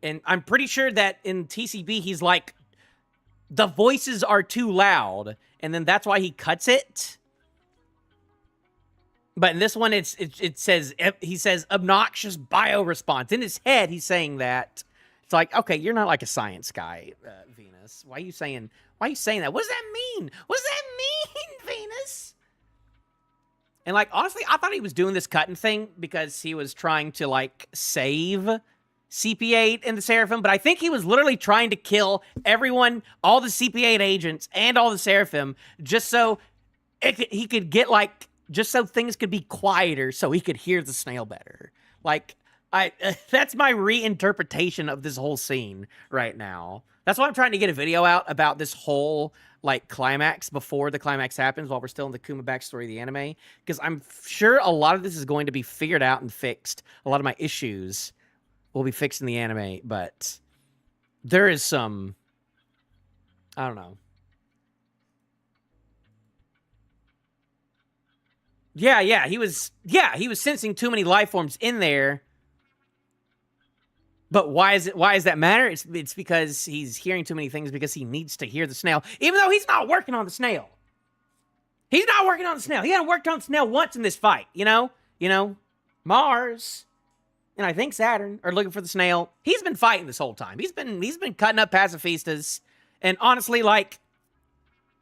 And I'm pretty sure that in TCB, he's like, the voices are too loud. And then that's why he cuts it. But in this one, it says, he says obnoxious bioresponse. In his head, he's saying that. It's like, okay, you're not like a science guy, Venus. Why are you saying that? What does that mean? What does that mean, Venus? And honestly, I thought he was doing this cutting thing because he was trying to save CP8 and the Seraphim, but I think he was literally trying to kill everyone, all the CP8 agents and all the Seraphim, just so he could get just so things could be quieter, so he could hear the snail better. That's my reinterpretation of this whole scene right now. That's why I'm trying to get a video out about this whole climax before the climax happens, while we're still in the Kuma backstory of the anime, because I'm sure a lot of this is going to be figured out and fixed. A lot of my issues will be fixed in the anime, but there is some, I don't know. Yeah, he was sensing too many life forms in there. But why does that matter? It's because he's hearing too many things because he needs to hear the snail, even though he's not working on the snail. He's not working on the snail. He hadn't worked on the snail once in this fight, you know? Mars and I think Saturn are looking for the snail. He's been fighting this whole time. He's been cutting up pacifistas. And honestly,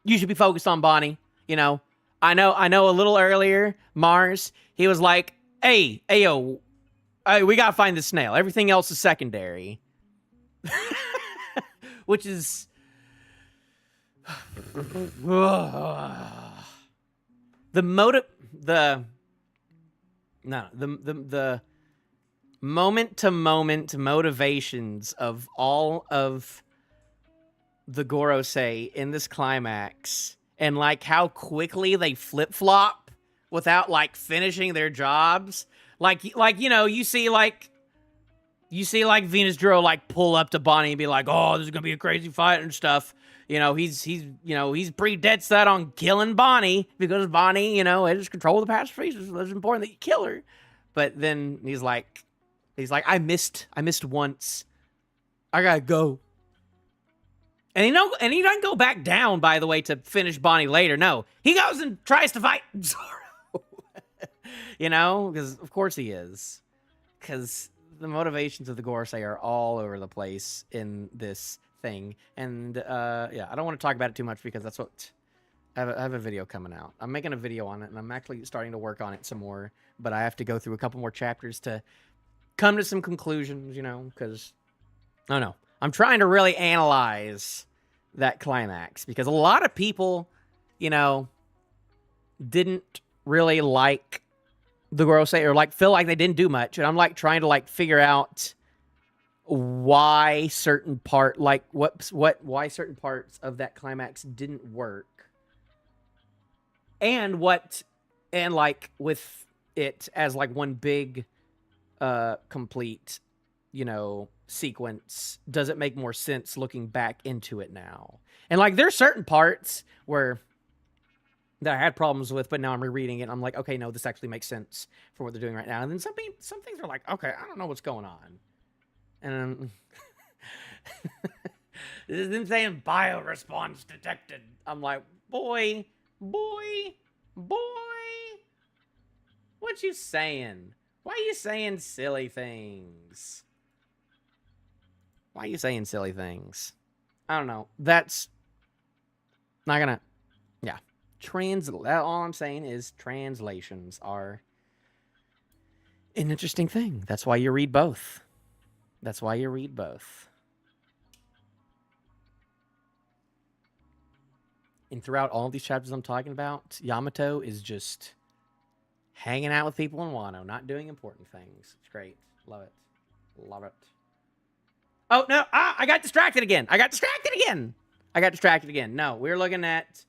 you should be focused on Bonnie, you know? I know a little earlier, Mars, he was like, hey, yo, we gotta find the snail. Everything else is secondary. Which is... the moment-to-moment motivations of all of the Gorosei in this climax, and how quickly they flip-flop without finishing their jobs. You see Venus Dro pull up to Bonnie and be like, oh, this is gonna be a crazy fight and stuff. He's pretty dead set on killing Bonnie because Bonnie, has control of the pacifist. It's important that you kill her. But then he's like, I missed once. I gotta go. And he doesn't go back down, by the way, to finish Bonnie later. No, he goes and tries to fight Zoro. Because of course he is. Because the motivations of the Gorosei are all over the place in this thing. And I don't want to talk about it too much because that's what I have a video coming out. I'm making a video on it, and I'm actually starting to work on it some more. But I have to go through a couple more chapters to come to some conclusions, because I don't know. I'm trying to really analyze that climax because a lot of people, didn't really like the Gorosei or feel like they didn't do much. And I'm trying to figure out why certain why certain parts of that climax didn't work and what And like with it as like one big complete, you know, sequence, does it make more sense looking back into it now? And like there's certain parts where that I had problems with, but now I'm rereading it. I'm like, okay, no, this actually makes sense for what they're doing right now. And then some things are like, okay, I don't know what's going on. And this is them saying bioresponse detected. I'm like, boy, what you saying? Why are you saying silly things? Why are you saying silly things? I don't know. That's not gonna. Yeah. All I'm saying is translations are an interesting thing. That's why you read both. That's why you read both. And throughout all of these chapters I'm talking about, Yamato is just hanging out with people in Wano, not doing important things. It's great. Love it. Love it. Oh, no. I got distracted again. No, we were looking at...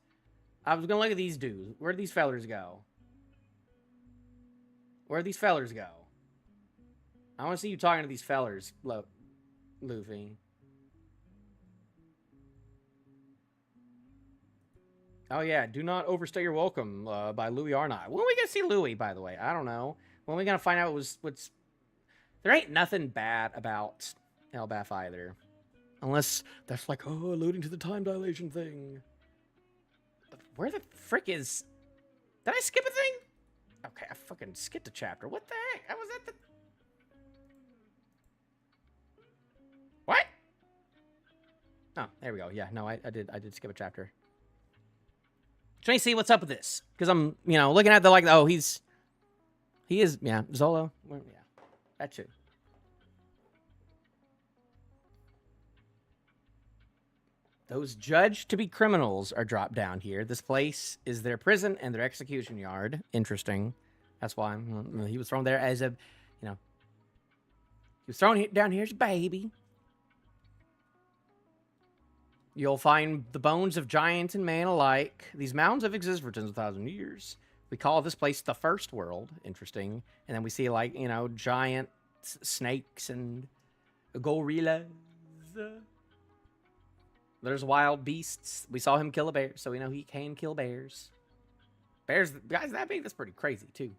I was going to look at these dudes. Where'd these fellers go? I want to see you talking to these fellers, Luffy. Oh, yeah. Do not overstay your welcome by Louis Arnott. When are we going to see Louis, by the way? I don't know. When are we going to find out what's... There ain't nothing bad about Elbaf either. Unless that's like, oh, alluding to the time dilation thing. But where the frick is... Did I skip a thing? Okay, I fucking skipped a chapter. What the heck? I was at the... What? Oh, there we go. Yeah, no, I did skip a chapter. Trying to see what's up with this. Because I'm, you know, looking at the, like, oh, he is, yeah, Zolo. Yeah, that too. Those judged to be criminals are dropped down here. This place is their prison and their execution yard. Interesting. That's why he was thrown there as a, you know, he was thrown down here as a baby. You'll find the bones of giant and man alike. These mounds have existed for tens of thousands of years. We call this place the First World. Interesting. And then we see, like, you know, giant snakes and gorillas. There's wild beasts. We saw him kill a bear, so we know he can kill bears. Bears, guys, that big, that's pretty crazy, too.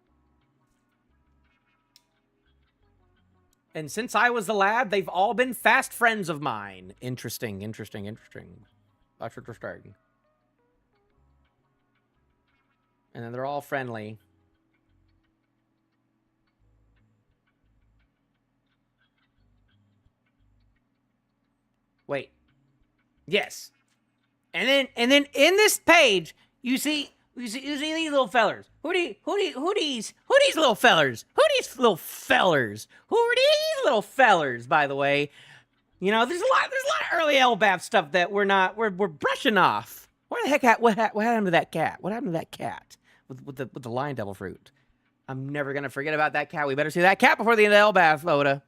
And since I was the lad, they've all been fast friends of mine. Interesting. That's interesting. And then they're all friendly. Wait. Yes. And then in this page, you see these little fellers. Who are these little fellers? Who are these little fellers, by the way? You know, there's a lot of early Elbaf stuff that we're brushing off. What happened to that cat? What happened to that cat with the lion devil fruit? I'm never gonna forget about that cat. We better see that cat before the end of Elbaf, Oda.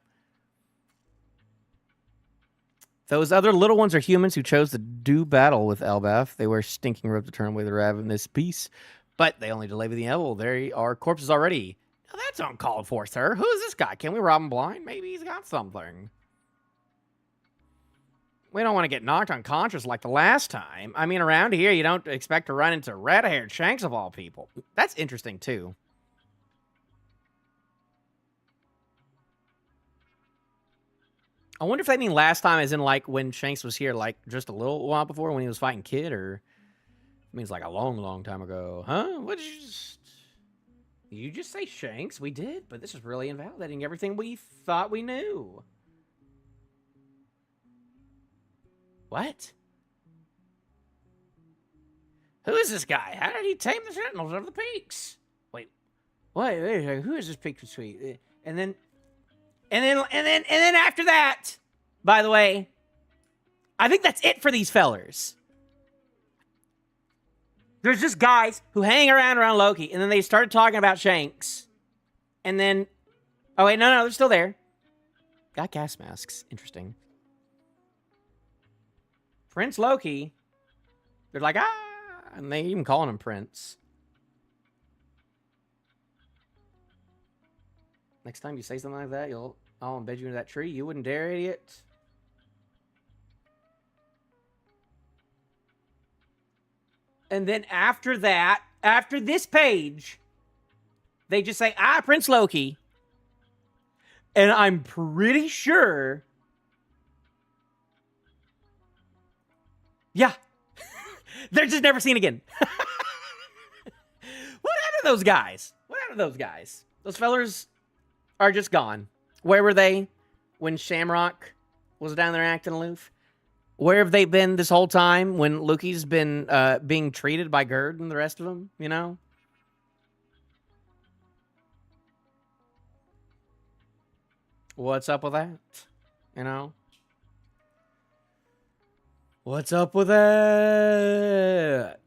Those other little ones are humans who chose to do battle with Elbaf. They wear stinking robes to turn away the ravenous beast, but they only delay the inevitable. There are corpses already. Now that's uncalled for, sir. Who is this guy? Can we rob him blind? Maybe he's got something. We don't want to get knocked unconscious like the last time. I mean, around here, you don't expect to run into red-haired Shanks of all people. That's interesting, too. I wonder if they mean last time as in, like, when Shanks was here, like, just a little while before when he was fighting Kid, or it means, like, a long, long time ago. Huh? What did you just... Did you just say Shanks? We did, but this is really invalidating everything we thought we knew. What? Who is this guy? How did he tame the sentinels of the peaks? Wait, who is this peak suite? And then after that, by the way, I think that's it for these fellers. There's just guys who hang around Loki, and then they started talking about Shanks. And then, oh wait, no, they're still there. Got gas masks. Interesting. Prince Loki. They're like, and they even calling him Prince. Next time you say something like that, I'll embed you into that tree. You wouldn't dare, idiot. And then after that, after this page, they just say, Prince Loki. And I'm pretty sure... Yeah. They're just never seen again. What happened to those guys? What happened to those guys? Those fellers are just gone. Where were they when Shamrock was down there acting aloof? Where have they been this whole time when Loki's been being treated by Gerd and the rest of them, you know? What's up with that? You know? What's up with that?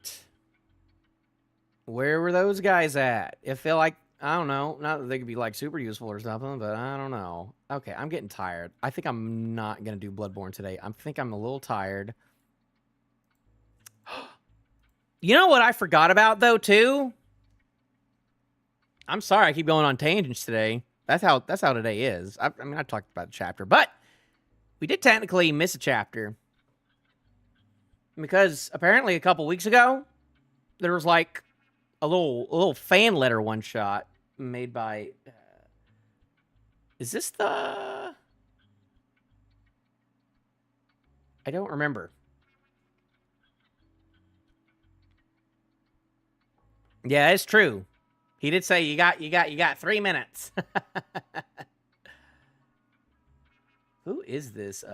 Where were those guys at? It felt like, I don't know, not that they could be like super useful or something, but I don't know. Okay, I'm getting tired. I think I'm not going to do Bloodborne today. I think I'm a little tired. You know what I forgot about, though, too? I'm sorry I keep going on tangents today. That's how today is. I mean, I talked about the chapter, but we did technically miss a chapter. Because apparently a couple weeks ago, there was like a little fan letter one-shot made by... is this the... I don't remember. Yeah, it's true. He did say you got 3 minutes. Who is this?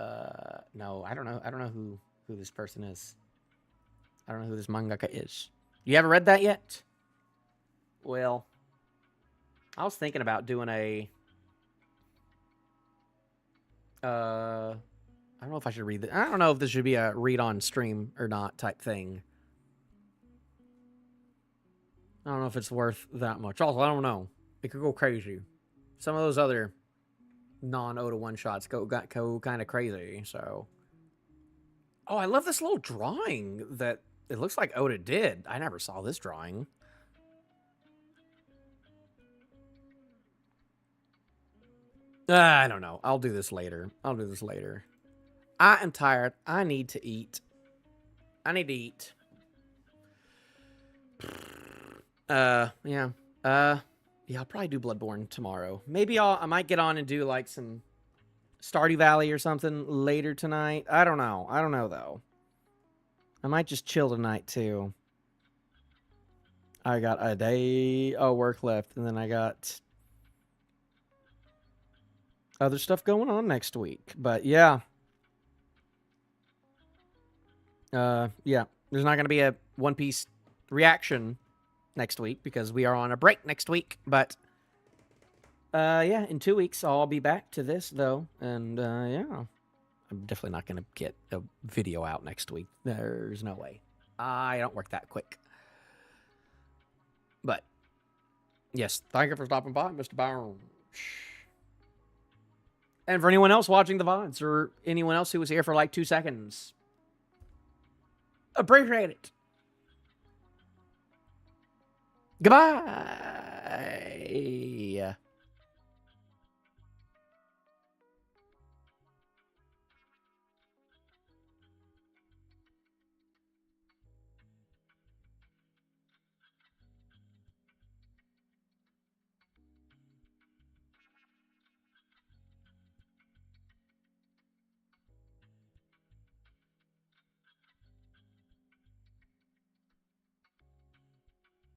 No, I don't know. I don't know who this person is. I don't know who this mangaka is. You ever read that yet? Well, I was thinking about doing a... I don't know if I should read this. I don't know if this should be a read on stream or not type thing. I don't know if it's worth that much. Also, I don't know. It could go crazy. Some of those other non-Oda one-shots go kind of crazy, so... Oh, I love this little drawing that it looks like Oda did. I never saw this drawing. I don't know. I'll do this later. I am tired. I need to eat. Yeah. Yeah, I'll probably do Bloodborne tomorrow. Maybe I might get on and do like some Stardew Valley or something later tonight. I don't know. Though. I might just chill tonight too. I got a day of work left, and then I got other stuff going on next week. But yeah. Yeah. There's not going to be a One Piece reaction next week because we are on a break next week. But yeah, in 2 weeks I'll be back to this though, and yeah, I'm definitely not gonna get a video out next week. There's no way. I don't work that quick. But yes, thank you for stopping by, Mr. Barnes. And for anyone else watching the VODs or anyone else who was here for like 2 seconds, appreciate it. Goodbye.